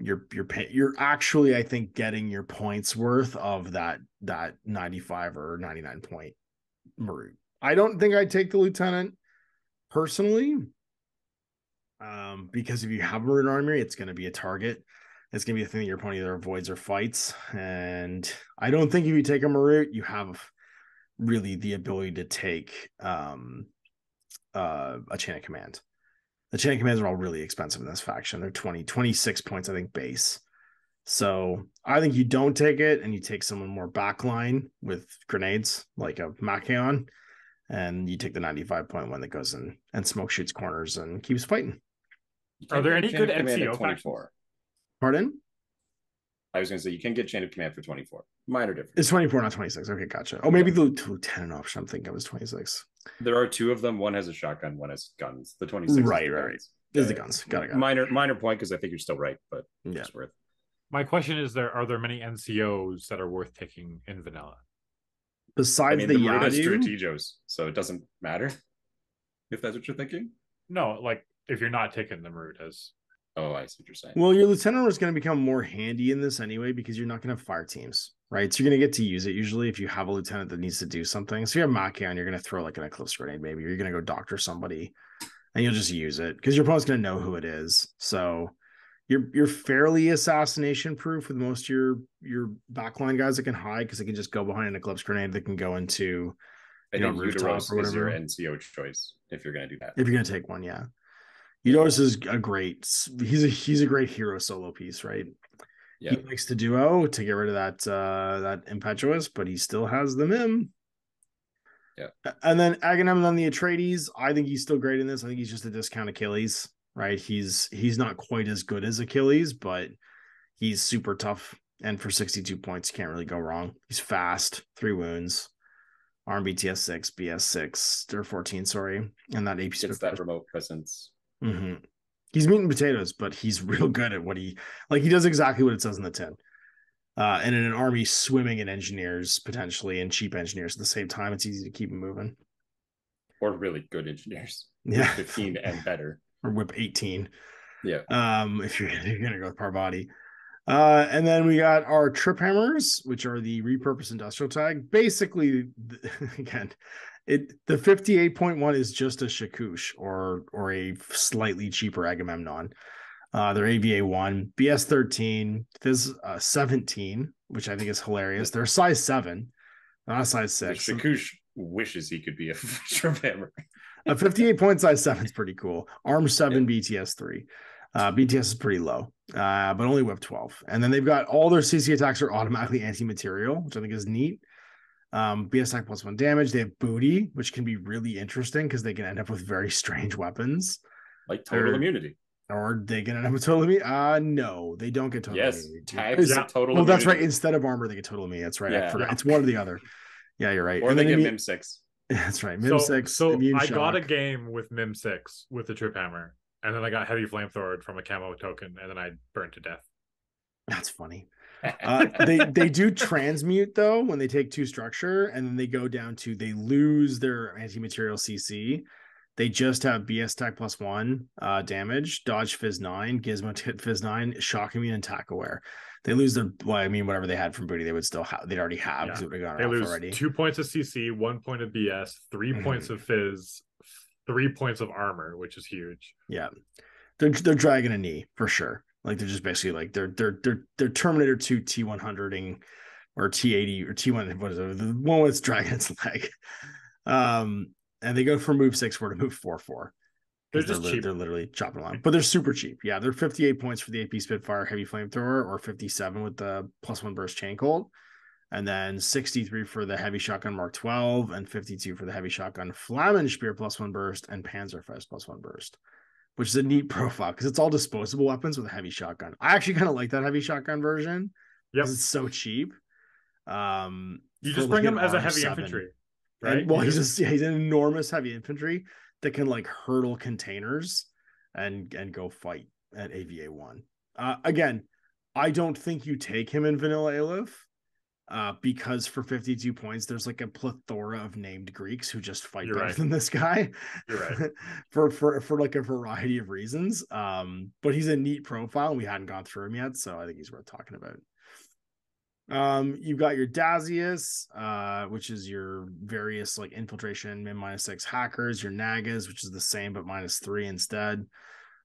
you're actually, I think, getting your points worth of that 95 or 99 point Marut. I don't think I'd take the lieutenant personally, because if you have a Marut army, it's going to be a target. It's going to be a thing that your opponent either avoids or fights. And I don't think if you take a Marut, you have really the ability to take a chain of command. The chain of commands are all really expensive in this faction. They're 26 points, I think, base. So I think you don't take it and you take someone more backline with grenades, like a Machaon, and you take the 95 point one that goes in and smoke shoots corners and keeps fighting. Are there any good NCO 24? Pardon? I was going to say you can get chain of command for 24. Minor difference. It's 24, not 26. Okay, gotcha. Oh, maybe the lieutenant option. I'm thinking it was 26. There are two of them. One has a shotgun, one has guns. The 26 right. Is the guns. Got it. Minor point because I think you're still right, but yeah. It's worth. My question is: are there many NCOs that are worth taking in vanilla? Besides the Yadu, Strategos, so it doesn't matter if that's what you're thinking. No, like if you're not taking the Marut as. Oh, I see what you're saying. Well, your lieutenant is going to become more handy in this anyway because you're not going to have fire teams, right? So you're going to get to use it usually if you have a lieutenant that needs to do something. So you have Machion, you're going to throw like an Eclipse grenade maybe, or you're going to go doctor somebody and you'll just use it because your opponent's going to know who it is. So you're fairly assassination proof with most of your backline guys that can hide because they can just go behind an Eclipse grenade that can go into rooftop or whatever. Is your NCO choice if you're going to do that. If you're going to take one, yeah. Eudoris is he's a great hero solo piece, right? Yeah. He likes to duo to get rid of that impetuous, but he still has the Mim. Yeah. And then Agamemnon the Atreides, I think he's still great in this. I think he's just a discount Achilles, right? He's not quite as good as Achilles, but he's super tough. And for 62 points, you can't really go wrong. He's fast, 3 wounds, arm BTS 6, BS 6 or 14, sorry, and that AP. It's that remote presence. Mm-hmm. He's meat and potatoes, but he's real good at what he does exactly what it says in the tin. And in an army swimming in engineers potentially and cheap engineers at the same time, it's easy to keep him moving. Or really good engineers. Yeah. 15 and better. Or whip 18. Yeah. If you're gonna go with Parvati. And then we got our trip hammers, which are the repurposed industrial tag. Basically, again, the 58.1 is just a Shakush or a slightly cheaper Agamemnon. They're AVA 1, BS 13, Fizz 17, which I think is hilarious. They're size 7, not a size 6. The Shakush wishes he could be a trip hammer. A 58 point size 7 is pretty cool. Arm 7, yeah. BTS 3. BTS is pretty low, but only whip 12. And then they've got all their CC attacks are automatically anti-material, which I think is neat. BS attack +1 damage. They have booty, which can be really interesting because they can end up with very strange weapons. Like total immunity. Or they can end up with total immunity. No, they don't get total immunity. Yes, tags total immunity. That's right. Instead of armor, they get total immunity. That's right. Yeah. I forgot. It's one or the other. Yeah, you're right. Or and they get Mim 6. That's right. Mim 6. So I got a game with Mim 6 with the trip hammer. And then I got heavy flamethrower from a camo token, and then I burned to death. That's funny. They do transmute though when they take 2 structure, and then they go down to they lose their anti-material CC. They just have BS attack +1 damage, dodge Fizz 9, Gizmo hit Fizz 9, shock immune, and attack aware. They lose their whatever they had from booty, they would still have. They'd already have. Yeah. It would have gone they lose already. 2 points of CC, 1 point of BS, 3 points of Fizz, 3 points of armor, which is huge. Yeah, they're dragging a knee for sure. Like they're just basically like they're Terminator 2 T100ing or T80 or T1. What is it? The one that's dragging its leg. And they go from move 6-4 to move 4-4. They're just cheap. They're literally chopping along, but they're super cheap. Yeah, they're 58 points for the AP Spitfire heavy flamethrower, or 57 with the +1 burst chain colt. And then 63 for the heavy shotgun Mark 12 and 52 for the heavy shotgun Flammen Spear +1 burst and Panzerfaust +1 burst. which is a neat profile because it's all disposable weapons with a heavy shotgun. I actually kind of like that heavy shotgun version because it's so cheap. You just bring him as a heavy infantry, right? And well, he's an enormous heavy infantry that can like hurdle containers and go fight at AVA1. Again, I don't think you take him in vanilla Aleph. Because for 52 points, there's like a plethora of named Greeks who just fight better than this guy. You're right. for like a variety of reasons. But he's a neat profile, and we hadn't gone through him yet, so I think he's worth talking about. You've got your Dazius, which is your various like infiltration -6 hackers, your Nagas, which is the same but -3 instead.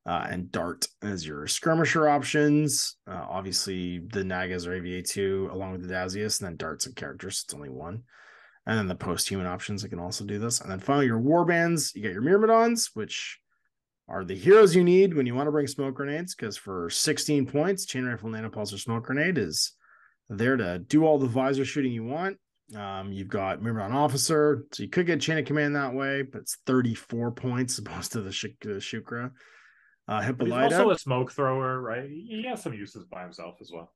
And Dart as your skirmisher options. Obviously, the Nagas are AVA2 along with the Dazius, and then Dart's a character, so it's only one. And then the post-human options that can also do this. And then finally, your warbands. You get your Myrmidons, which are the heroes you need when you want to bring smoke grenades, because for 16 points, Chain Rifle Nanopulse or Smoke Grenade is there to do all the visor shooting you want. You've got Myrmidon Officer, so you could get Chain of Command that way, but it's 34 points opposed to the Shukra. But he's also a smoke thrower, right? He has some uses by himself as well.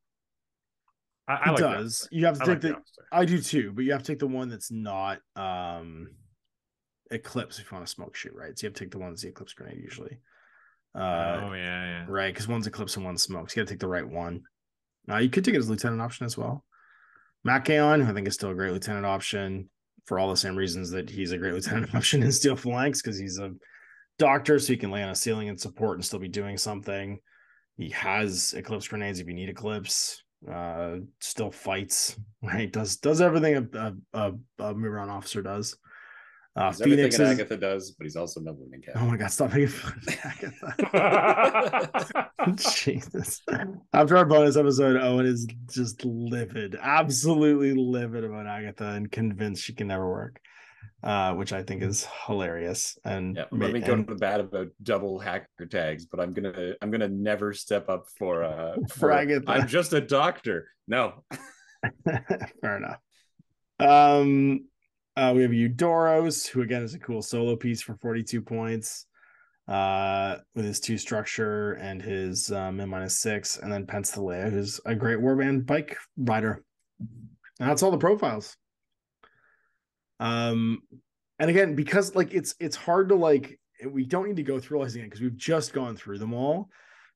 I like does. You have to take the. I do too, but you have to take the one that's not Eclipse if you want to smoke shoot, right? So you have to take the one that's the Eclipse grenade usually. Yeah. Right, because one's Eclipse and one's smokes. You got to take the right one. You could take it as lieutenant option as well. Macaon, I think, is still a great lieutenant option for all the same reasons that he's a great lieutenant option in Steel Phalanx, because he's a doctor, so he can lay on a ceiling and support and still be doing something. He has Eclipse grenades if you need Eclipse. Still fights, right? Does everything a Myrmidon officer does. Phoenix everything Agatha does, but he's also Nobleman Captain. Oh my god, stop making fun of Agatha. Jesus. After our bonus episode, Owen is just livid, absolutely livid about Agatha and convinced she can never work. Which I think is hilarious. And let me go to the bat about double hacker tags, but I'm gonna never step up for Agatha. I'm just a doctor. No. Fair enough. We have Eudoros, who again is a cool solo piece for 42 points. With his 2 structure and his -6, and then Pensthalea, who's a great warband bike rider. And that's all the profiles. And again, because like it's hard to like, we don't need to go through all these again because we've just gone through them all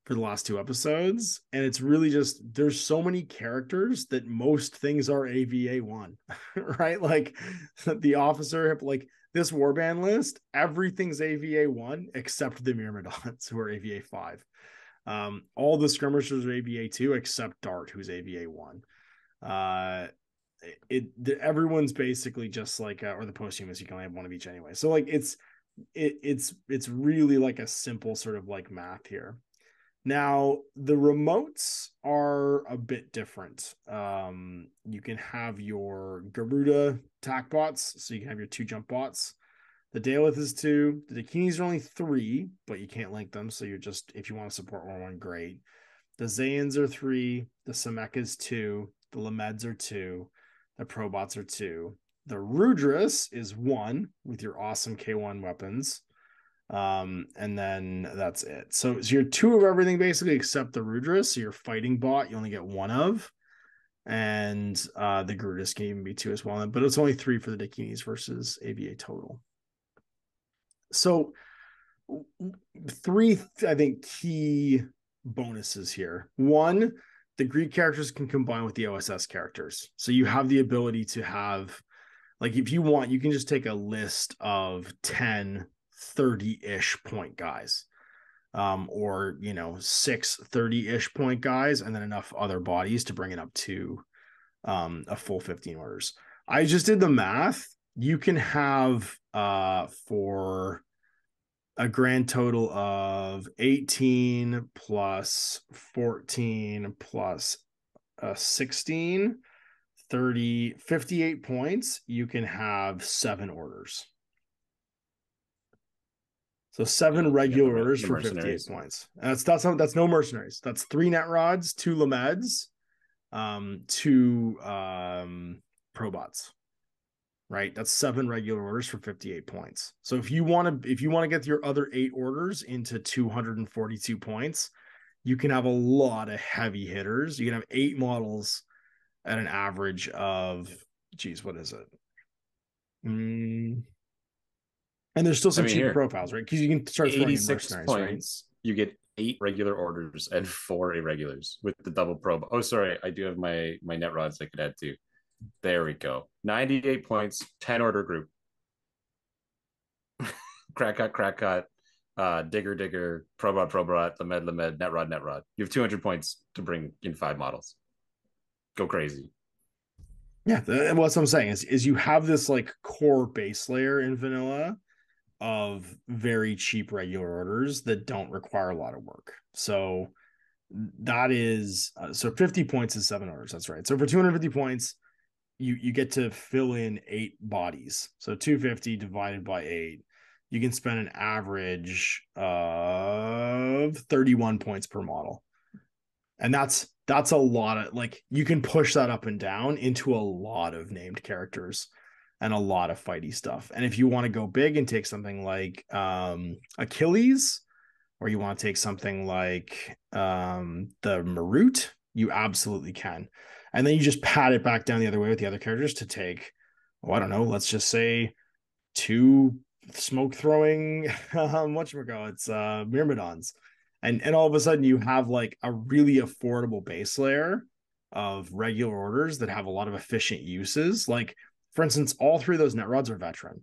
for the last 2 episodes, and it's really just there's so many characters that most things are AVA1, right? Like the officer, like this warband list, everything's AVA1 except the Myrmidons, who are AVA5. All the skirmishers are AVA2 except Dart, who's AVA1. Everyone's basically just like or the posthumous, you can only have one of each anyway, so like it's really like a simple sort of like math here. Now the remotes are a bit different. You can have your Garuda attack bots, so you can have your 2 jump bots. The Daleth is 2, the Dakinis are only 3, but you can't link them, so you're just, if you want to support one, great. The Zayans are 3, the Samek is 2, the Lameds are 2, the Probots are 2. The Rudras is 1 with your awesome K1 weapons. And then that's it. So you're 2 of everything basically except the Rudras. So your fighting bot, you only get 1 of. And the Garudis can even be 2 as well. But it's only 3 for the Dakinis versus AVA total. So 3, I think, key bonuses here. 1, the Greek characters can combine with the OSS characters. So you have the ability to have, like, if you want, you can just take a list of 10 30-ish point guys, or 6 30-ish point guys, and then enough other bodies to bring it up to a full 15 orders. I just did the math. You can have for a grand total of 18 plus 14 plus 16, 30, 58 points. You can have 7 orders. So 7 regular orders for 58 points. And that's no mercenaries. That's 3 net rods, 2 Lameds, 2 probots. right? That's 7 regular orders for 58 points. So if you want to get your other 8 orders into 242 points, you can have a lot of heavy hitters. You can have 8 models at an average of, geez, what is it? And there's still some cheaper profiles, right? Because you can start throwing in mercenaries, points, right? You get 8 regular orders and 4 irregulars with the double probe. Oh, sorry, I do have my net rods I could add too. There we go. 98 points, 10 order group. crack cut, digger, probot, lamed, net rod. You have 200 points to bring in 5 models. Go crazy. Yeah, what I'm saying is you have this like core base layer in vanilla of very cheap regular orders that don't require a lot of work. So that is so 50 points is 7 orders. That's right. So for 250 points, you get to fill in 8 bodies. So 250 divided by 8, you can spend an average of 31 points per model. And that's a lot of, like, you can push that up and down into a lot of named characters and a lot of fighty stuff. And if you want to go big and take something like Achilles, or you want to take something like the Marut, you absolutely can. And then you just pat it back down the other way with the other characters to take, I don't know, let's just say 2 smoke throwing whatchamacallits, Myrmidons. And all of a sudden you have like a really affordable base layer of regular orders that have a lot of efficient uses. Like, for instance, all 3 of those net rods are veteran.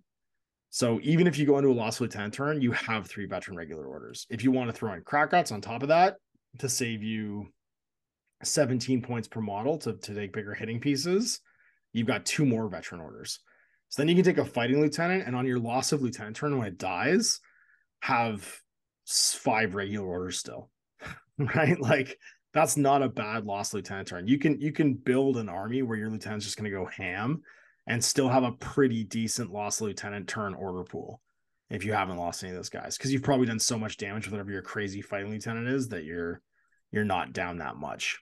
So even if you go into a Lost Lieutenant turn, you have 3 veteran regular orders. If you want to throw in Krakats on top of that to save you 17 points per model to take bigger hitting pieces, you've got 2 more veteran orders. So then you can take a fighting lieutenant, and on your Loss of Lieutenant turn when it dies, have 5 regular orders still, right? Like, that's not a bad Lost Lieutenant turn. You can build an army where your lieutenant's just going to go ham and still have a pretty decent Lost Lieutenant turn order pool if you haven't lost any of those guys, because you've probably done so much damage with whatever your crazy fighting lieutenant is that you're not down that much.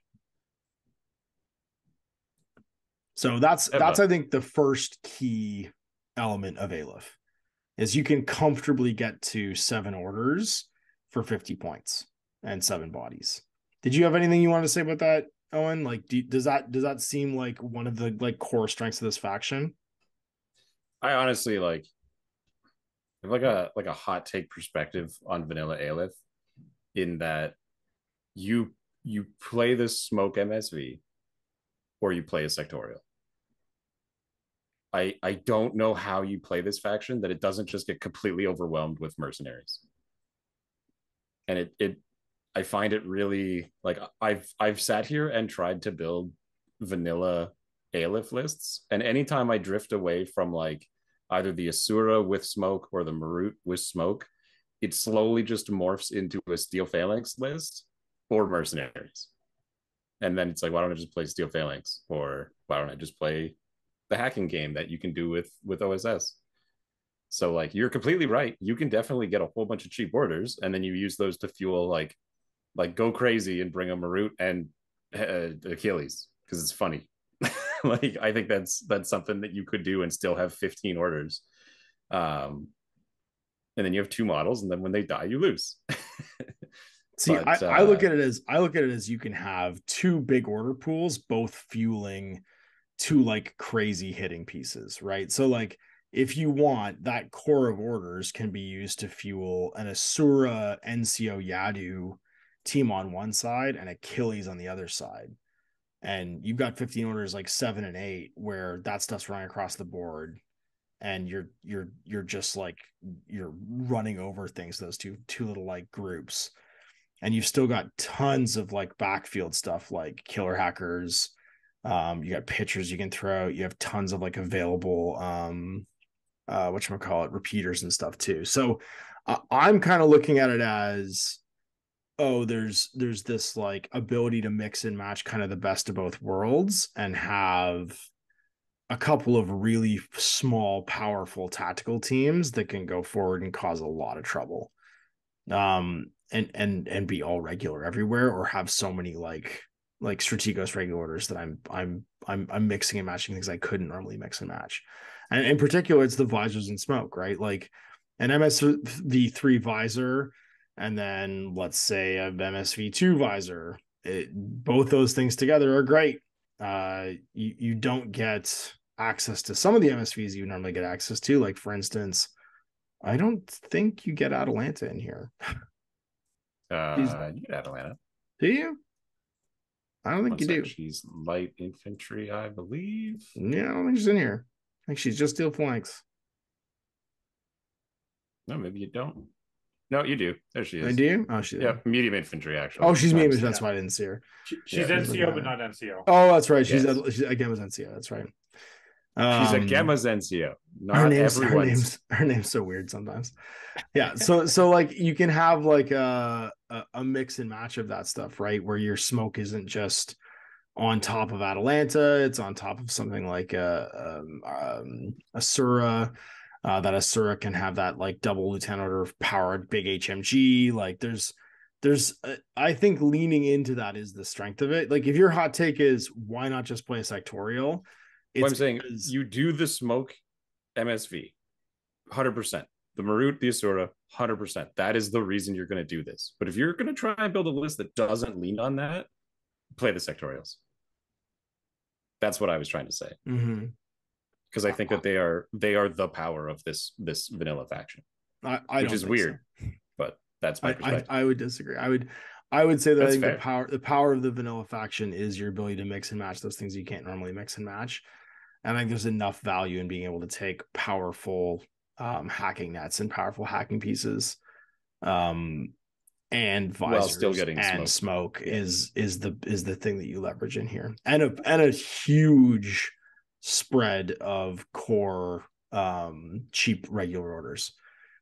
So that's I think the first key element of Aleph is you can comfortably get to 7 orders for 50 points and 7 bodies. Did you have anything you want to say about that, Owen? Like, does that seem like one of the like core strengths of this faction? I honestly have like a hot take perspective on vanilla Aleph, in that you play this smoke MSV or you play a sectorial. I don't know how you play this faction that it doesn't just get completely overwhelmed with mercenaries. And I find it really, like, I've sat here and tried to build vanilla Aleph lists, and anytime I drift away from like either the Asura with smoke or the Marut with smoke, it slowly just morphs into a Steel Phalanx list or mercenaries. And then it's like, why don't I just play Steel Phalanx? Or why don't I just play the hacking game that you can do with OSS? So like, you're completely right. You can definitely get a whole bunch of cheap orders, and then you use those to fuel like go crazy and bring a Marut and Achilles, because it's funny. Like, I think that's something that you could do and still have 15 orders. And then you have 2 models, and then when they die, you lose. See, but, I look at it as you can have 2 big order pools, both fueling 2 like crazy hitting pieces, right? So like, if you want, that core of orders can be used to fuel an Asura NCO Yadu team on one side and Achilles on the other side. And you've got 15 orders like 7 and 8 where that stuff's running across the board, and you're just like, you're running over things, those two little like groups. And you've still got tons of like backfield stuff like killer hackers. You got pitchers you can throw. You have tons of like available repeaters and stuff too. So I'm kind of looking at it as, oh, there's this like ability to mix and match kind of the best of both worlds and have a couple of really small, powerful tactical teams that can go forward and cause a lot of trouble. And be all regular everywhere, or have so many like Strategos regular orders that I'm mixing and matching things I couldn't normally mix and match. And in particular, it's the visors and smoke, right? Like an MSV3 visor, and then let's say a MSV2 visor. Both those things together are great. You don't get access to some of the MSVs you normally get access to. Like, for instance, I don't think you get Atalanta in here. You get Atalanta. Do you? I don't think you do. She's light infantry, I believe. Yeah, I don't think she's in here. I think she's just steel flanks. No, maybe you don't. No, you do. There she is. I do? Oh, she. Yeah, medium infantry, actually. Oh, she's medium. That's why I didn't see her. She's NCO, but not NCO. Oh, that's right. She's a Gemma's NCO. That's right. She's a Gemma's NCO. Not everyone's. Her name's so weird sometimes. Yeah. So like you can have like a mix and match of that stuff, right? Where your smoke isn't just on top of Atalanta, it's on top of something like Asura. That Asura can have that like double lieutenant order powered big HMG. Like there's I think leaning into that is the strength of it. Like if your hot take is why not just play a sectorial? What I'm saying, you do the smoke MSV 100%. The Marut, the Asura, 100%. That is the reason you're going to do this. But if you're going to try and build a list that doesn't lean on that, play the sectorials. That's what I was trying to say. Because I think that they are the power of this vanilla faction, which is weird, but that's my perspective. I would disagree. I would say that that's I think fair. the power of the vanilla faction is your ability to mix and match those things you can't normally mix and match. And I think there's enough value in being able to take powerful hacking nets and powerful hacking pieces, and visors while still getting smoke is the thing that you leverage in here, and a huge spread of core cheap regular orders,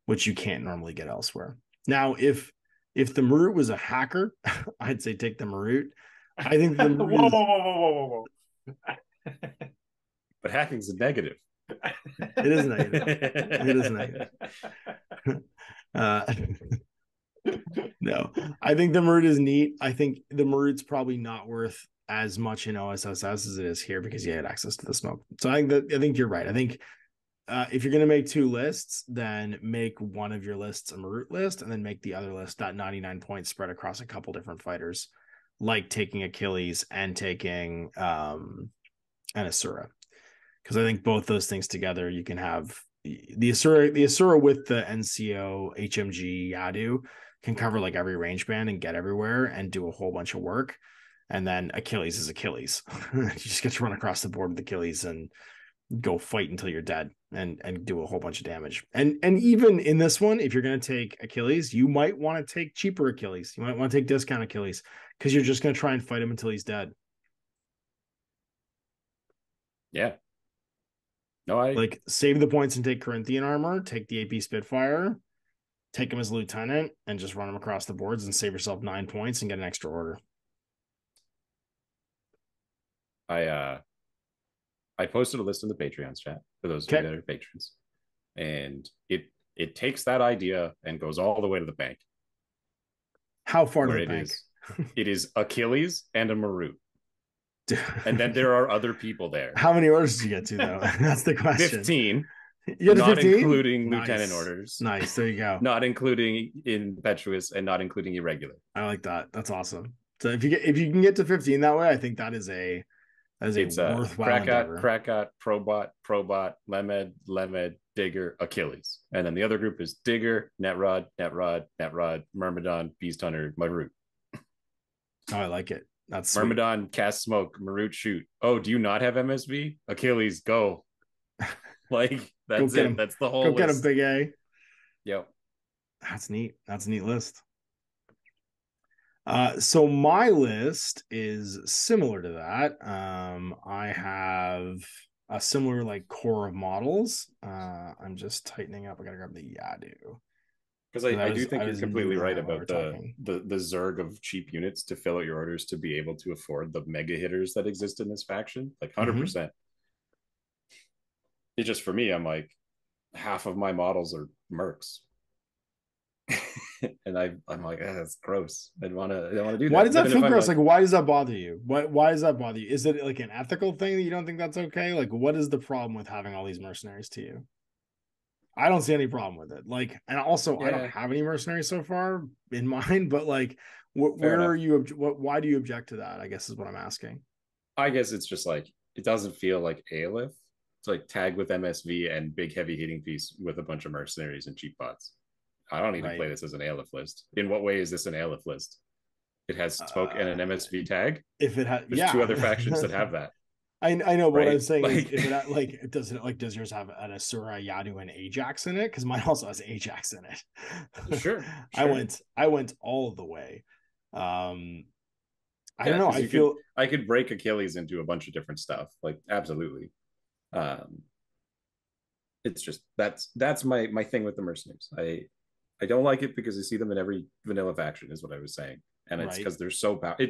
which you can't normally get elsewhere. Now, if the Marut was a hacker, I'd say take the Marut. I think the Marut whoa. But hacking's a negative. It is negative. It is negative. No, I think the Marut is neat. I think the Marut's probably not worth as much in OSSS as it is here because you had access to the smoke. So I think you're right. I think if you're going to make two lists, then make one of your lists a Marut list and then make the other list that 99 points spread across a couple different fighters, like taking Achilles and taking an Asura. Because I think both those things together, you can have the Asura with the NCO HMG Yadu can cover like every range band and get everywhere and do a whole bunch of work. And then Achilles is Achilles. You just get to run across the board with Achilles and go fight until you're dead and do a whole bunch of damage. And even in this one, if you're going to take Achilles, you might want to take cheaper Achilles. You might want to take discount Achilles because you're just going to try and fight him until he's dead. Yeah. No, I like save the points and take Corinthian armor, take the AP Spitfire, take him as lieutenant, and just run him across the boards and save yourself 9 points and get an extra order. I posted a list in the Patreon chat for those that are patrons, and it takes that idea and goes all the way to the bank. How far to the bank? It is Achilles and a Marut. And then there are other people there. How many orders did you get to, though? That's the question. 15. You got not 15? Including Nice. lieutenant orders. Nice. There you go. Not including impetuous and not including irregular. I like that. That's awesome. So if you can get to 15 that way, I think that is a worthwhile endeavor. Krakot, Probot, Lemed, Digger, Achilles. And then the other group is Digger, Netrod, Myrmidon, Beast Hunter, Marut. Oh, I like it. That's Myrmidon, cast smoke, Marut, shoot. Oh, do you not have MSV? Achilles, go. Like, that's it. That's the whole go list. Get him, big A. Yep. That's neat. That's a neat list. So my list is similar to that. I have a similar like core of models. I'm just tightening up. I gotta grab the Yadu. Because I do think you're completely right about the Zerg of cheap units to fill out your orders to be able to afford the mega hitters that exist in this faction. Like 100%. It's just for me, I'm like, half of my models are mercs. and I'm like, that's gross. I don't want to do that. Why does that feel gross? Like, why does that bother you? Why does that bother you? Is it like an ethical thing that you don't think that's okay? Like, what is the problem with having all these mercenaries to you? I don't see any problem with it. Like, and also I don't have any mercenaries so far in mind, but like, where are you? Why do you object to that? I guess is what I'm asking. I guess it's just like, it doesn't feel like Aleph. It's like tag with MSV and big heavy hitting piece with a bunch of mercenaries and cheap bots. I don't need to play this as an Aleph list. In what way is this an Aleph list? It has smoke and an MSV tag. If it has, there's two other factions that have that. I know, but what I'm saying is, if it like, does yours have an Asura, Yadu, and Ajax in it? Because mine also has Ajax in it. Sure. I went all the way. I don't know. I could break Achilles into a bunch of different stuff. Like, absolutely. It's just that's my thing with the mercenaries. I don't like it because I see them in every vanilla faction, is what I was saying, and it's because they're so powerful.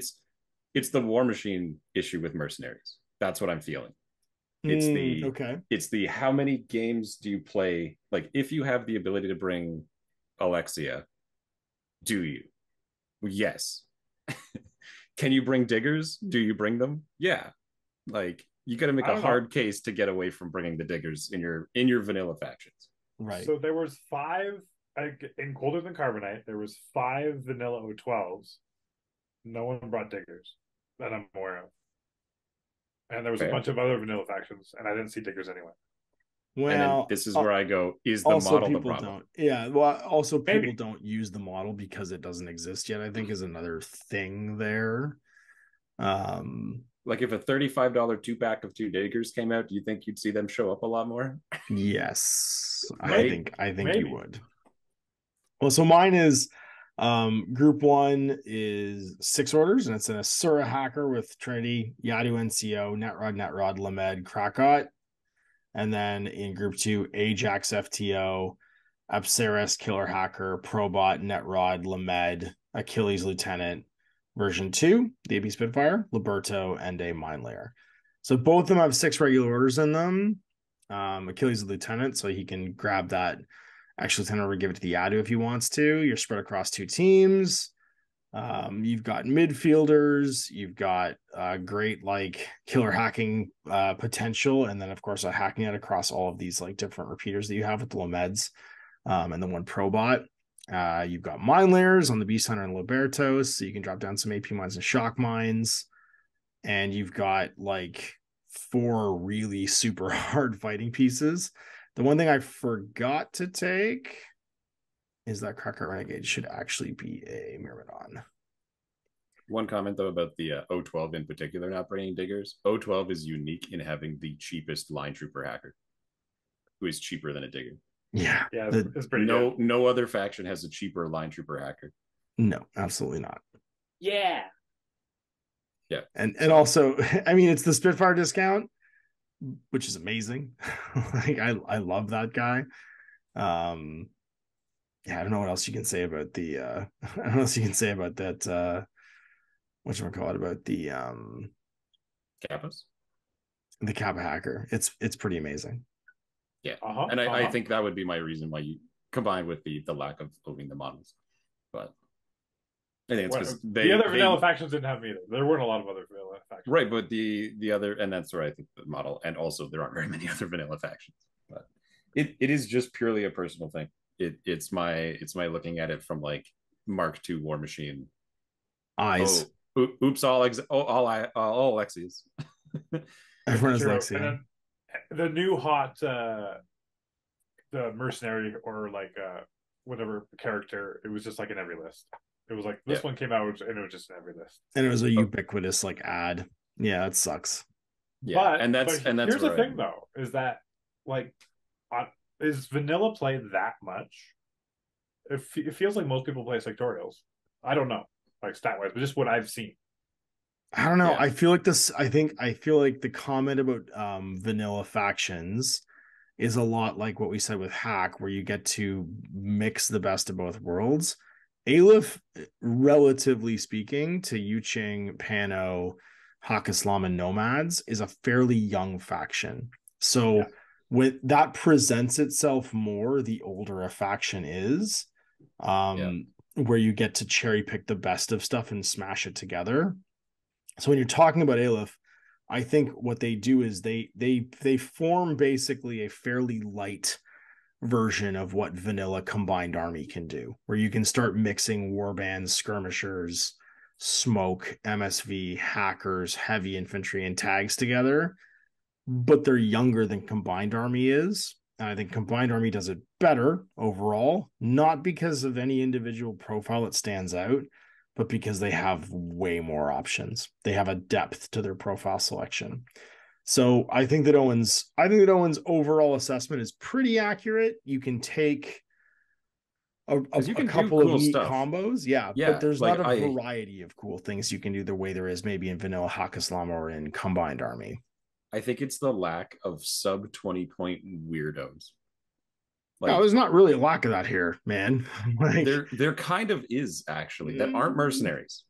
It's the war machine issue with mercenaries. That's what I'm feeling. It's the how many games do you play? Like, if you have the ability to bring Alexia, do you? Yes. Can you bring diggers? Do you bring them? Yeah. Like, you got to make a hard case to get away from bringing the diggers in your vanilla factions. Right. So there was 5 in Colder Than Carbonite. There was 5 vanilla O12s. No one brought diggers that I'm aware of. And there was a bunch of other vanilla factions, and I didn't see diggers anyway. Well, this is where I go, is the model the problem? Also people don't use the model because it doesn't exist yet, I think, is another thing there. Like, if a $35 2-pack of 2 diggers came out, do you think you'd see them show up a lot more? Yes. I think you would. Well, so mine is group 1 is 6 orders, and it's an Asura hacker with Trinity, Yadu NCO, Netrod, Lamed, Krakot. And then in group 2, Ajax FTO, Apsaris Killer Hacker, Probot, Netrod, Lamed, Achilles Lieutenant, version 2, the AB Spitfire, Liberto, and a Mine Layer. So both of them have 6 regular orders in them. Achilles Lieutenant, so he can grab that extra lieutenant or give it to the Yadu if he wants to. You're spread across 2 teams. You've got midfielders, you've got great like killer hacking potential, and then of course hacking it across all of these like different repeaters that you have with the Lameds, and then 1 Probot. You've got mine layers on the Beast Hunter and Libertos, so you can drop down some AP mines and shock mines, and you've got like 4 really super hard fighting pieces. The one thing I forgot to take is that Krakot Renegade should actually be a Myrmidon. One comment, though, about the O12 in particular not bringing diggers. O12 is unique in having the cheapest line trooper hacker, who is cheaper than a digger. Yeah, it's pretty good. No other faction has a cheaper line trooper hacker. No, absolutely not. Yeah. And also, I mean, it's the Spitfire discount, which is amazing. Like, I love that guy. I don't know what else you can say about the I don't know what else you can say about that whatchamacallit, about the Kappas? The Kappa hacker. It's pretty amazing. Yeah. And I think that would be my reason why you combine with the lack of owning the models. But I think it's because the other vanilla factions didn't have them either. There weren't a lot of other vanilla factions. Right, but the other, and that's where I think the model, and also there aren't very many other vanilla factions. But it is just purely a personal thing. It's my looking at it from like Mark II War Machine eyes. Oops, all Alexies. Everyone is Lexi. The new hot the mercenary or like whatever character, it was just like in every list. It was like this one came out and it was just in every list. And it was a ubiquitous like ad. Yeah, that sucks. Yeah, but here's the thing though, is that like is vanilla play that much? It feels like most people play sectorials. I don't know, like stat wise, but just what I've seen. I don't know. Yeah. I feel like the comment about vanilla factions is a lot like what we said with hack, where you get to mix the best of both worlds. Aleph, relatively speaking, to Yuching, Pano, Hak Islam, and Nomads, is a fairly young faction. So when that presents itself more, the older a faction is. where you get to cherry pick the best of stuff and smash it together. So when you're talking about Aleph, I think what they do is they form basically a fairly light version of what vanilla combined army can do, where you can start mixing warbands, skirmishers, smoke, MSV, hackers, heavy infantry, and tags together, but they're younger than combined army is. And I think combined army does it better overall, not because of any individual profile that stands out, but because they have way more options. They have a depth to their profile selection. So I think that Owen's overall assessment is pretty accurate. You can take a couple of neat combos. Yeah, but there's not a variety of cool things you can do the way there is maybe in vanilla Haqqislam or in combined army. I think it's the lack of sub 20 point weirdos. Like, no, there's not really a lack of that here, man. Like, there kind of is actually that aren't mercenaries.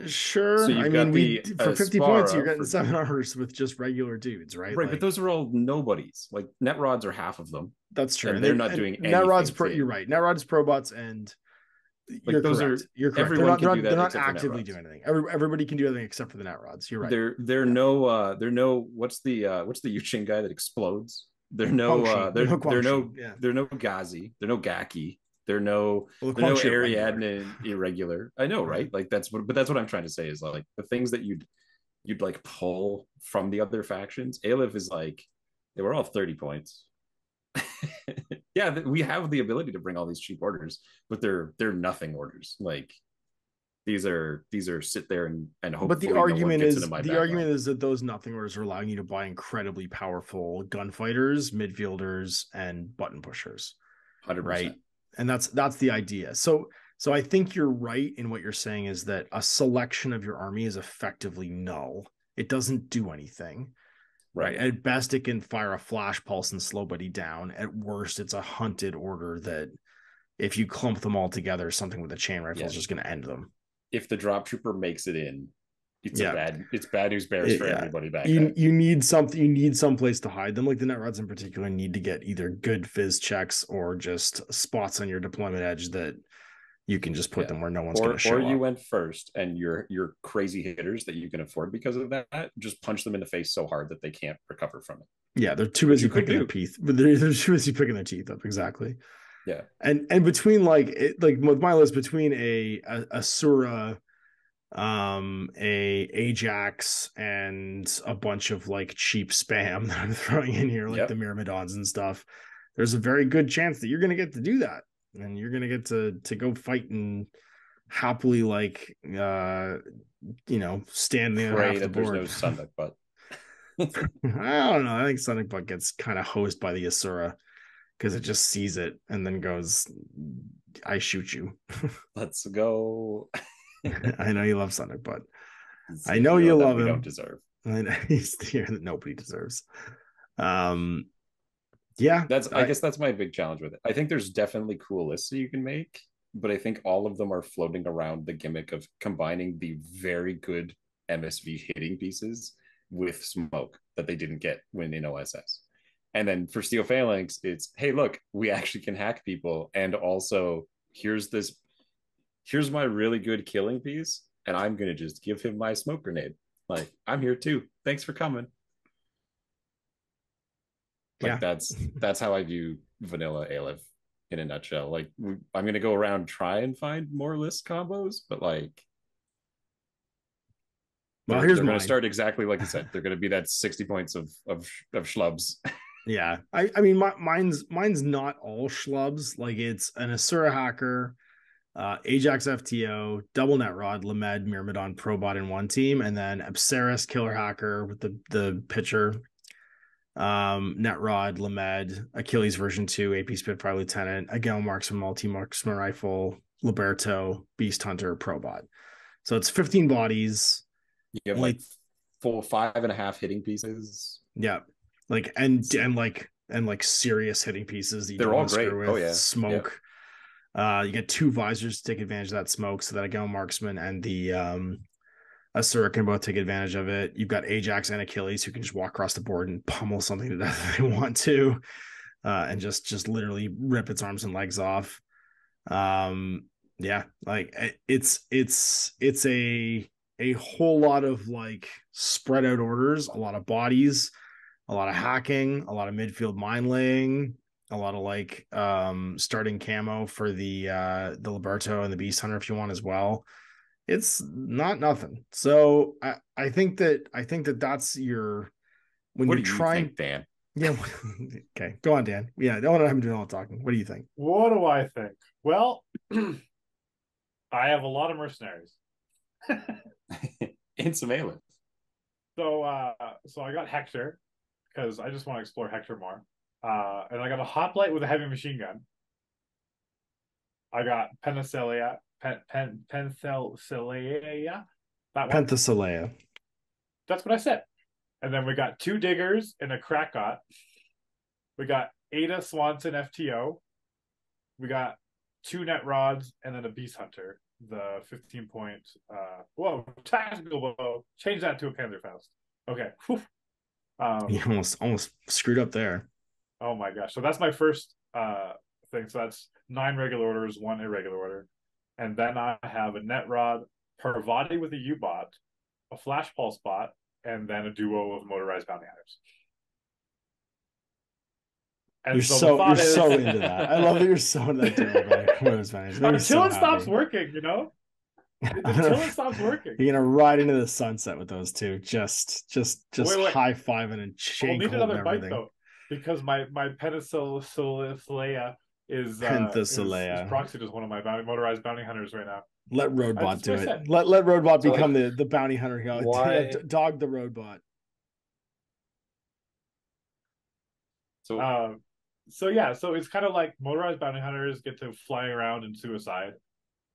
Sure. So I mean, for 50 points, you're getting 7 armors with just regular dudes, right? Right, like, but those are all nobodies. Like net rods are half of them. That's true. And they're not doing anything. Net rods, you're right. Net rods, probots, and like you're correct. They're not actively doing anything. Everybody can do anything except for the net rods. You're right. They're no what's the Yuchin guy that explodes? They're no Ghazi. They're no Gaki. They're no Ariadne irregular. I know, right? Like that's what I'm trying to say is like the things that you'd like pull from the other factions. Aleph is like they were all 30 points. Yeah, we have the ability to bring all these cheap orders, but they're nothing orders. Like these are sit there and hope. But the argument is that those nothing orders are allowing you to buy incredibly powerful gunfighters, midfielders, and button pushers. 100%. Right. And that's the idea. So I think you're right in what you're saying is that a selection of your army is effectively null. It doesn't do anything. Right. At best, it can fire a flash pulse and slow buddy down. At worst, it's a hunted order that if you clump them all together, something with a chain rifle is just going to end them. If the drop trooper makes it in, it's bad news bears for everybody back. You need some place to hide them. Like the net rods in particular need to get either good fizz checks or just spots on your deployment edge that you can just put them where no one's going to show up. Or you went first and you're crazy hitters that you can afford because of that, just punch them in the face so hard that they can't recover from it. Yeah, they're too busy picking their teeth. But they're too busy picking their teeth up. Exactly. Yeah. And between like with my list, between a Asura, a Ajax, and a bunch of like cheap spam that I'm throwing in here, like the Myrmidons and stuff, there's a very good chance that you're going to get to do that. And you're going to get to go fight and happily like, standing on half the board. There's no Sonic Butt. I don't know. I think Sonic Butt gets kind of hosed by the Asura because it just sees it and then goes, I shoot you. Let's go. I know you love Sonic Butt. I know you love him. Don't deserve. He's the hero that nobody deserves. Yeah, I guess that's my big challenge with it. I think there's definitely cool lists that you can make, but I think all of them are floating around the gimmick of combining the very good MSV hitting pieces with smoke that they didn't get when in OSS. And then for Steel Phalanx, it's, hey, look, we actually can hack people. And also here's my really good killing piece. And I'm going to just give him my smoke grenade. Like, I'm here too. Thanks for coming. Like that's how I view vanilla Aleph in a nutshell. Like I'm going to go around try and find more list combos, but like, well, they're going to start exactly like you said. They're going to be that 60 points of schlubs. Yeah, I mean, mine's not all schlubs. Like it's an Asura hacker, Ajax FTO, double net rod, Lamed, Myrmidon, Probot in one team, and then Abceris killer hacker with the pitcher. Netrod, Lamed, Achilles version 2, AP Spitfire Lieutenant, a Gale Marksman, multi-marksman rifle, Liberto, Beast Hunter, Probot. So it's 15 bodies. You have like full 5.5 hitting pieces. Yeah. Like and serious hitting pieces that you they're all great with. Smoke. Yep. You get 2 visors to take advantage of that smoke so that a Gale Marksman and the Asura can both take advantage of it. You've got Ajax and Achilles who can just walk across the board and pummel something to death if they want to, and just literally rip its arms and legs off. Yeah, like it's a whole lot of like spread out orders, a lot of bodies, a lot of hacking, a lot of midfield mine laying, a lot of like starting camo for the Liberto and the Beast Hunter if you want as well. It's not nothing. So I think that that's your when What you're do you trying. think, Dan? Yeah. Okay. Go on, Dan. Yeah. I don't want to have him doing all the talking. What do you think? What do I think? Well, I have a lot of mercenaries. In some Aleph. So I got Hector because I just want to explore Hector more. And I got a hoplite with a heavy machine gun. I got Penthesilea. Penthesilea. That one. Penthesilea. That's what I said. And then we got 2 diggers and a Krakot. We got Ada Swanson FTO. We got 2 net rods and then a Beast Hunter. The 15 point tactical bow. Change that to a Panzerfaust. Okay. You almost screwed up there. Oh my gosh. So that's my first thing. So that's 9 regular orders, 1 irregular order. And then I have a net rod, Parvati with a U-bot, a flash pulse bot, and then a duo of motorized bounty hunters. And you're so into that. I love that you're so into that duo. Until it stops working, you know? Until it stops working. You're gonna ride into the sunset with those two. Just wait. high-fiving and chain we'll need another everything. bite though, because my Penthesilea is proxied as one of my motorized bounty hunters right now. Let Roadbot do it. Let Roadbot become the bounty hunter. Why? Dog the Roadbot. So it's kind of like motorized bounty hunters get to fly around in suicide,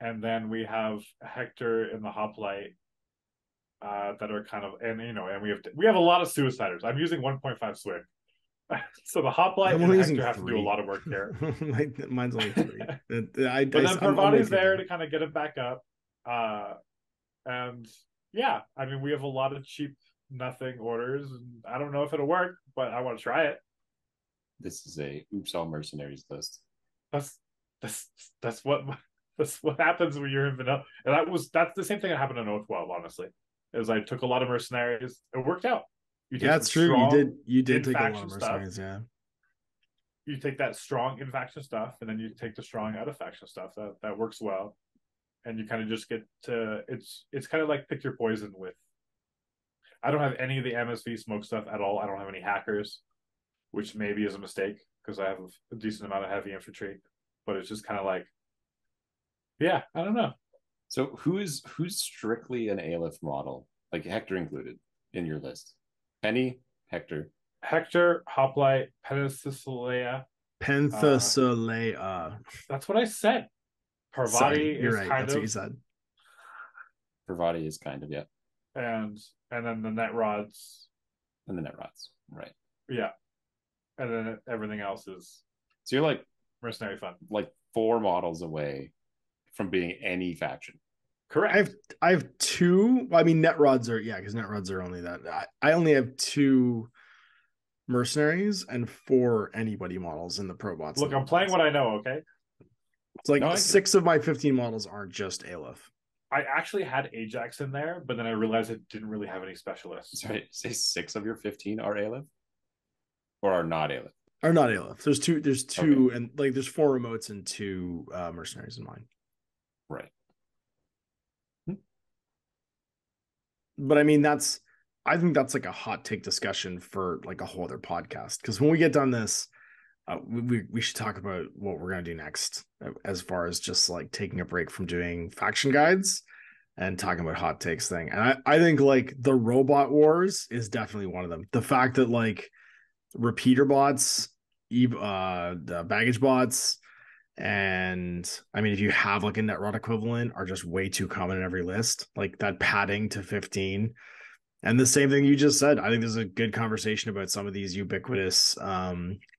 and then we have Hector in the hoplite that are kind of, and we have a lot of suiciders. I'm using 1.5 swig. So the hoplite and Hector have to do a lot of work here. Mine's only 3. But then Parvati's there to kind of get it back up. And yeah, I mean, we have a lot of cheap nothing orders. I don't know if it'll work, but I want to try it. This is a oops all mercenaries list. That's what happens when you're in vanilla. And that's the same thing that happened in 012, honestly. Is I took a lot of mercenaries. It worked out. That's true. You did take a lot of mercenaries, stuff. Yeah. You take that strong in-faction stuff, and then you take the strong out-of-faction stuff. That works well. And you kind of just get to it's kind of like pick your poison with. I don't have any of the MSV smoke stuff at all. I don't have any hackers, which maybe is a mistake because I have a decent amount of heavy infantry. But it's just kind of like, yeah, I don't know. So who's strictly an Aleph model, like Hector included, in your list? Penny, Hector, Hoplite, Penthesilea. That's what I said. Parvati is right. kind That's of. What you said. Parvati is kind of, yeah. And then the net rods. And the net rods, right? Yeah. And then everything else is. So you're like mercenary fun, like 4 models away from being any faction. Correct. I have 2. I mean, net rods are because net rods are only that. I only have 2 mercenaries and 4 anybody models in the pro bots. Look, I'm playing what I know. Okay. It's like 6 of my 15 models aren't just Aleph. I actually had Ajax in there, but then I realized it didn't really have any specialists. Sorry, say 6 of your 15 are Aleph, or are not Aleph. Are not Aleph. There's 2, okay. And like there's 4 remotes and 2 mercenaries in mine. Right. But I mean, I think that's like a hot take discussion for like a whole other podcast. Because when we get done this, we should talk about what we're gonna do next, as far as just like taking a break from doing faction guides and talking about hot takes thing. And I think like the robot wars is definitely one of them. The fact that like repeater bots, the baggage bots, and I mean, if you have like a net rod equivalent, are just way too common in every list. Like that padding to 15. And the same thing you just said. I think there's a good conversation about some of these ubiquitous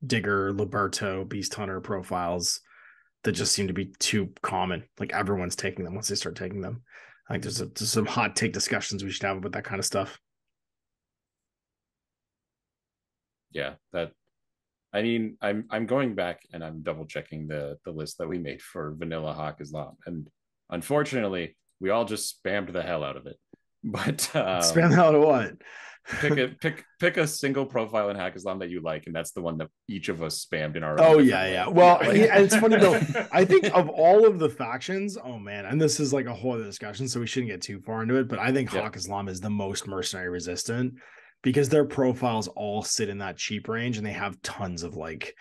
Digger, Liberto, Beast Hunter profiles that just seem to be too common. Like everyone's taking them once they start taking them. I think there's some hot take discussions we should have about that kind of stuff. Yeah, that I mean, I'm going back and I'm double checking the list that we made for vanilla Hawk Islam, and unfortunately, we all just spammed the hell out of it. But spam the hell out of what? pick a single profile in Hack Islam that you like, and that's the one that each of us spammed in our own way. Yeah. Well, it's funny though. I think of all of the factions, oh man, and this is like a whole other discussion, so we shouldn't get too far into it. But I think Hawk Islam is the most mercenary resistant because their profiles all sit in that cheap range, and they have tons of like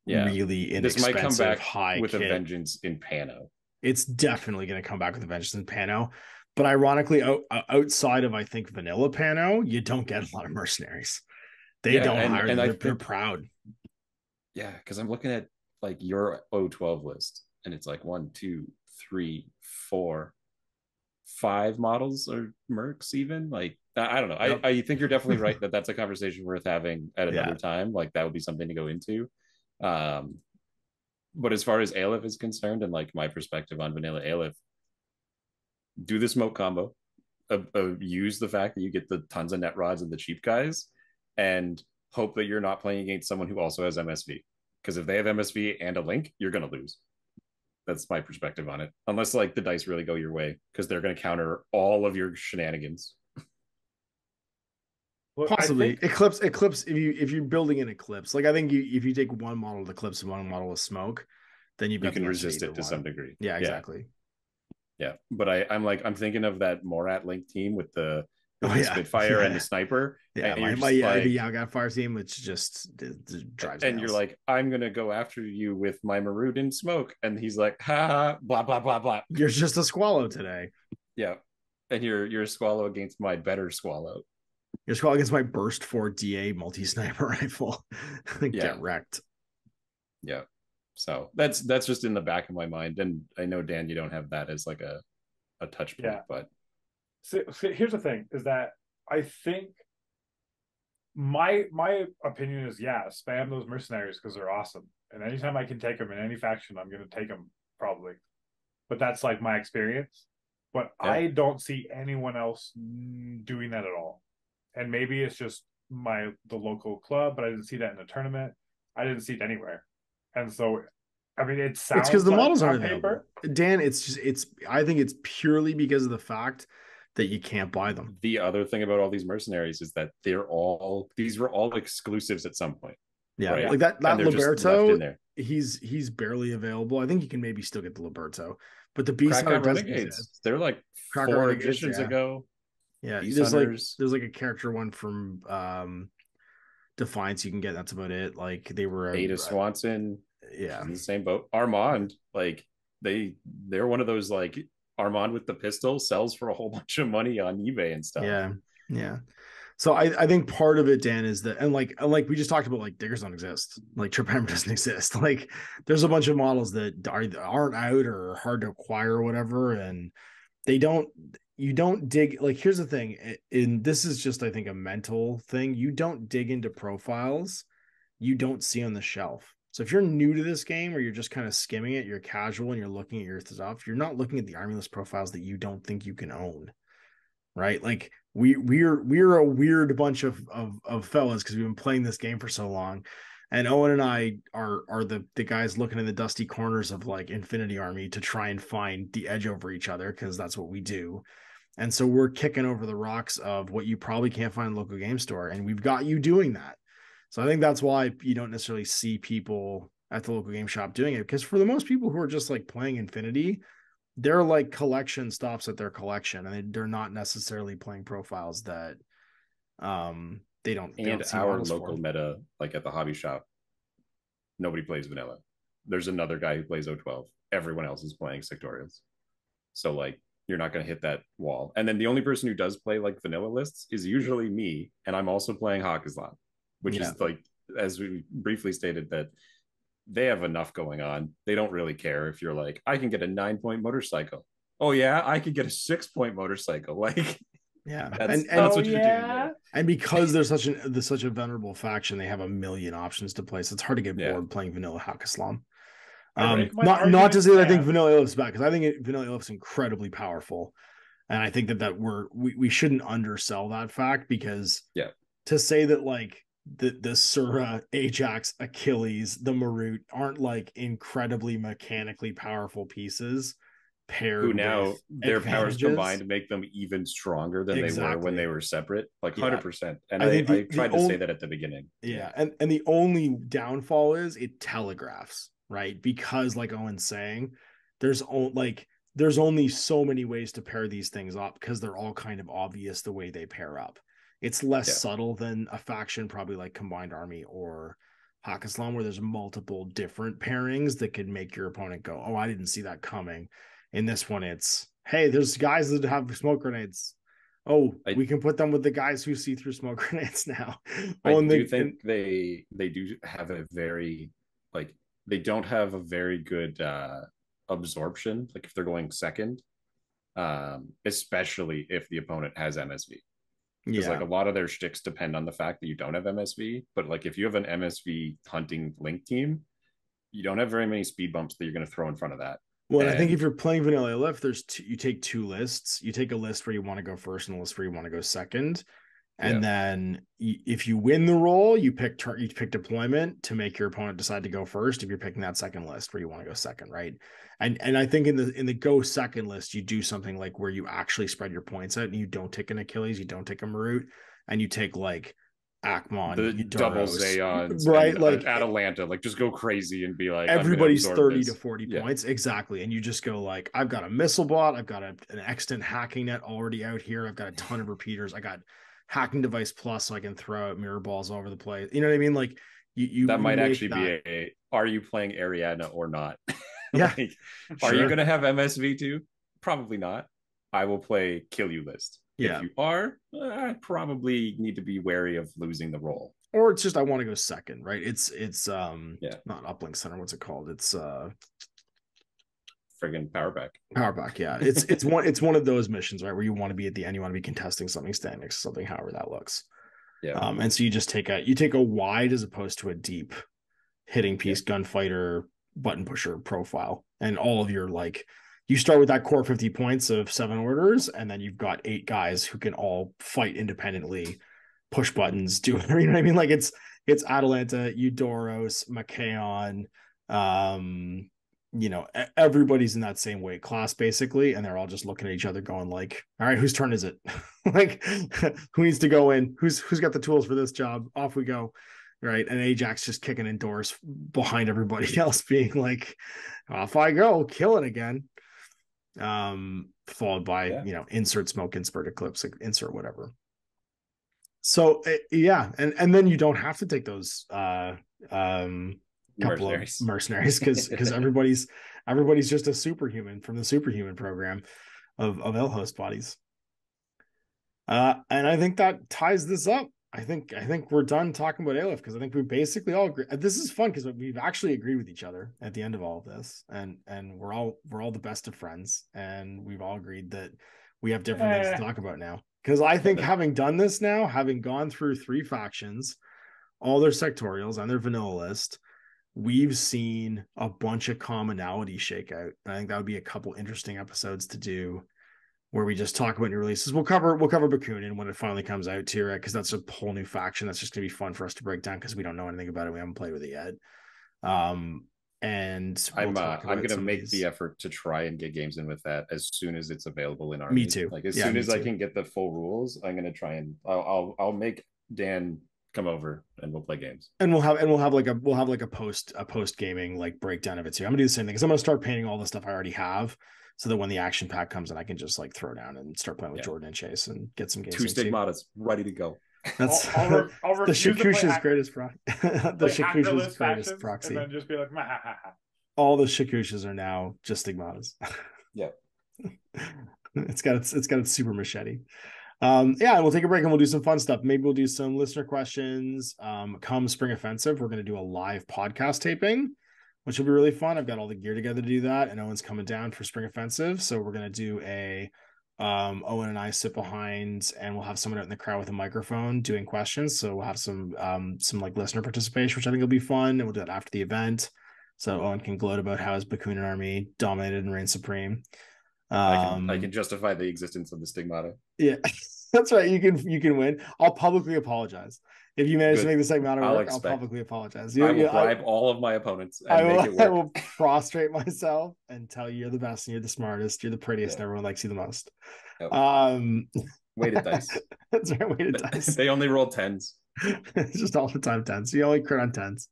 really inexpensive, this might come back high with kit. a vengeance in Pano. It's definitely going to come back with a vengeance in Pano. But ironically, outside of, I think, vanilla Pano, you don't get a lot of mercenaries. They don't hire them. They're proud. Yeah, because I'm looking at like your O12 list, and it's like 1, 2, 3, 4, 5 models or mercs even. Like, I don't know. Yep. I think you're definitely right that that's a conversation worth having at another time. Like, that would be something to go into. But as far as Aleph is concerned, and like my perspective on vanilla Aleph, do the smoke combo, use the fact that you get the tons of net rods and the cheap guys, and hope that you're not playing against someone who also has MSV. Because if they have MSV and a link, you're going to lose. That's my perspective on it. Unless like the dice really go your way, because they're going to counter all of your shenanigans. Well, possibly Eclipse. If you're building an Eclipse, like I think if you take one model of Eclipse and one model of Smoke, then you can resist it to some degree. Yeah, exactly. Yeah, but I'm thinking of that Morat Link team with the Spitfire and the sniper. Yeah, I got fire team, which just drives. And you're like, I'm gonna go after you with my Marud and Smoke, and he's like, ha, blah blah blah blah. You're just a Squallow today. Yeah, and you're a Squallow against my better Squallow. You're Squallow against my Burst 4 DA multi sniper rifle. Get wrecked. Yeah. So that's just in the back of my mind, and I know, Dan, you don't have that as like a touch point, but so here's the thing: is that I think my opinion is spam those mercenaries because they're awesome, and anytime I can take them in any faction, I'm going to take them probably. But that's like my experience. But I don't see anyone else doing that at all, and maybe it's just the local club, but I didn't see that in the tournament. I didn't see it anywhere. And so, I mean, it sounds it's because the models aren't available. Dan, I think it's purely because of the fact that you can't buy them. The other thing about all these mercenaries is that these were all exclusives at some point. Yeah, right? Like that Liberto, he's barely available. I think you can maybe still get the Liberto, but the Beast Hunter Renegades, they're like 4 editions ago. Yeah, there's like a character one from Defiance you can get. That's about it. Like they were Ada Swanson, in the same boat. Armand, like they're one of those like Armand with the pistol sells for a whole bunch of money on eBay and stuff. Yeah. So I think part of it, Dan, is that and like we just talked about, like diggers don't exist, like Trip Hammer doesn't exist. Like there's a bunch of models that aren't out or hard to acquire or whatever, and you don't dig. Like here's the thing, and this is just I think a mental thing. You don't dig into profiles you don't see on the shelf. So if you're new to this game or you're just kind of skimming it, you're casual and you're looking at your stuff, you're not looking at the army list profiles that you don't think you can own, right? Like we're a weird bunch of fellas because we've been playing this game for so long. And Owen and I are the guys looking in the dusty corners of like Infinity Army to try and find the edge over each other, because that's what we do. And so we're kicking over the rocks of what you probably can't find in the local game store. And we've got you doing that. So I think that's why you don't necessarily see people at the local game shop doing it. Because for the most people who are just like playing Infinity, their like collection stops at their collection, and they're not necessarily playing profiles that they don't. And our local meta, like at the hobby shop, nobody plays vanilla. There's another guy who plays O12. Everyone else is playing sectorials. So like you're not going to hit that wall. And then the only person who does play like vanilla lists is usually me, and I'm also playing Hawk Islam, which is like, as we briefly stated, that they have enough going on. They don't really care if you're like, I can get a 9-point motorcycle. Oh yeah, I could get a 6-point motorcycle. Like, that's what you're doing there. And because there's such a venerable faction, they have a million options to play. So it's hard to get bored playing vanilla Hawk Islam. Not to say that I think vanilla Aleph's bad, because I think vanilla Aleph's incredibly powerful, and I think that we shouldn't undersell that fact, because to say that like the Sura, Ajax, Achilles, the Marut aren't like incredibly mechanically powerful pieces Who paired now with their powers advantages. combined make them even stronger than they were when they were separate, like 100%. And I think I tried to say that at the beginning. And the only downfall is it telegraphs, right? Because like Owen's saying, there's only so many ways to pair these things up because they're all kind of obvious the way they pair up. It's less subtle than a faction, probably like Combined Army or Hakislam, where there's multiple different pairings that could make your opponent go, "Oh, I didn't see that coming." In this one, it's, "Hey, there's guys that have smoke grenades. Oh, we can put them with the guys who see through smoke grenades now." I do think they do have a very, like, they don't have a very good absorption, like if they're going second, especially if the opponent has MSV. Because like a lot of their shticks depend on the fact that you don't have MSV. But like if you have an MSV hunting link team, you don't have very many speed bumps that you're going to throw in front of that. Well, I think if you're playing vanilla Aleph, you take two lists. You take a list where you want to go first and a list where you want to go second. And then if you win the roll, you pick deployment to make your opponent decide to go first. If you're picking that second list where you want to go second, right? And I think in the go second list, you do something like where you actually spread your points out and you don't take an Achilles, you don't take a Marut, and you take like Akmon, the double Zaons, right? Like Atalanta, like just go crazy and be like, everybody's 30 to 40 points, exactly. And you just go like, I've got a missile bot, I've got an extant hacking net already out here, I've got a ton of repeaters, I got hacking device plus, so I can throw out mirror balls all over the place. You know what I mean? Like that might actually be a are you playing Ariadna or not? Yeah. Like, are you going to have MSV too? Probably not. I will play kill you list. If you are, I probably need to be wary of losing the roll. Or it's just I want to go second, right? It's not uplink center. What's it called? It's friggin' power back. Yeah. It's one of those missions, right, where you want to be at the end, you want to be contesting something, standing next to something, however that looks. And so you just take a wide as opposed to a deep hitting piece gunfighter button pusher profile, and all of your like. You start with that core 50 points of 7 orders, and then you've got 8 guys who can all fight independently, push buttons, do you know what I mean? Like it's Atalanta, Eudoros, Machaon, everybody's in that same weight class basically, and they're all just looking at each other going like, all right, whose turn is it? Like who needs to go in? Who's got the tools for this job? Off we go. Right. And Ajax just kicking indoors behind everybody else being like, off I go, killing again. Followed by insert smoke, insert eclipse, insert whatever. So and then you don't have to take those couple of mercenaries because everybody's just a superhuman from the superhuman program of El host bodies. And I think that ties this up. I think we're done talking about Aleph because I think we basically all agree. This is fun because we've actually agreed with each other at the end of all of this, and we're all the best of friends, and we've all agreed that we have different things to talk about now. Because I think having done this now, having gone through 3 factions, all their sectorials and their vanilla list, we've seen a bunch of commonality shake out. And I think that would be a couple interesting episodes to do, where we just talk about new releases. We'll cover Bakunin when it finally comes out too, right? Because that's a whole new faction. That's just gonna be fun for us to break down because we don't know anything about it. We haven't played with it yet. And I'm gonna make the effort to try and get games in with that as soon as it's available in Army. Me too. Like as soon as I can get the full rules, I'm gonna try and I'll make Dan come over and we'll play games. And we'll have like a post gaming like breakdown of it too. I'm gonna do the same thing because I'm gonna start painting all the stuff I already have, so that when the action pack comes in, I can just like throw down and start playing with Jordan and Chase and get some games. 2 stigmatas ready to go. That's the Shakusha's greatest proxy. The Shakusha's greatest proxy. And then just be like, all the Shakushas are now just stigmatas. Yeah. It's got its super machete. We'll take a break and we'll do some fun stuff. Maybe we'll do some listener questions. Come Spring Offensive, we're going to do a live podcast taping, which will be really fun. I've got all the gear together to do that, and Owen's coming down for Spring Offensive, so we're going to do a Owen and I sit behind, and we'll have someone out in the crowd with a microphone doing questions. So we'll have some like listener participation, which I think will be fun, and we'll do that after the event, so Owen can gloat about how his Bakunin army dominated and reigned supreme. I can justify the existence of the stigmata. Yeah. That's right. You can win. I'll publicly apologize. If you manage to make the segment out of work, I'll publicly apologize. I will bribe all of my opponents and make it work. I will prostrate myself and tell you you're the best and you're the smartest, you're the prettiest, and everyone likes you the most. Weighted dice. That's right, weighted dice. They only roll 10s. It's just all the time 10s. You only crit on 10s.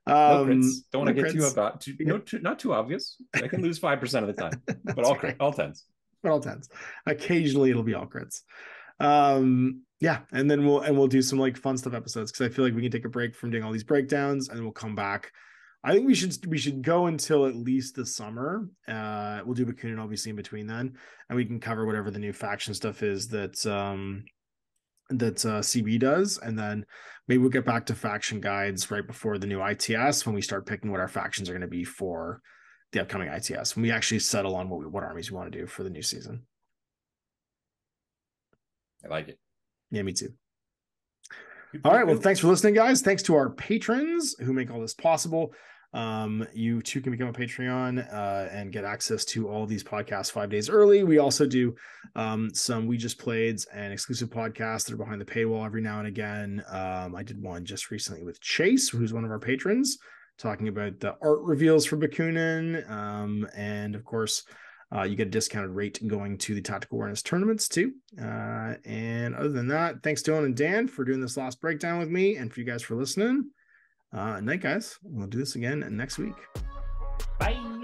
No crits. Don't want to get not too obvious. I can lose 5% of the time, but all crit, all 10s. But all 10s. Occasionally it'll be all crits. Yeah, and then we'll do some like fun stuff episodes, because I feel like we can take a break from doing all these breakdowns and we'll come back. I think we should go until at least the summer. We'll do Bakunin obviously in between then, and we can cover whatever the new faction stuff is that CB does, and then maybe we'll get back to faction guides right before the new ITS, when we start picking what our factions are going to be for the upcoming ITS, when we actually settle on what armies we want to do for the new season. I like it. Yeah, me too. All right. Well, thanks for listening, guys. Thanks to our patrons who make all this possible. You too can become a Patreon and get access to all these podcasts 5 days early. We also do some We Just Playeds and exclusive podcasts that are behind the paywall every now and again. I did one just recently with Chase, who's one of our patrons, talking about the art reveals for Bakunin. And of course, you get a discounted rate going to the Tactical Awareness tournaments too. And other than that, thanks to Owen and Dan for doing this last breakdown with me, and for you guys for listening. Night, guys. We'll do this again next week. Bye.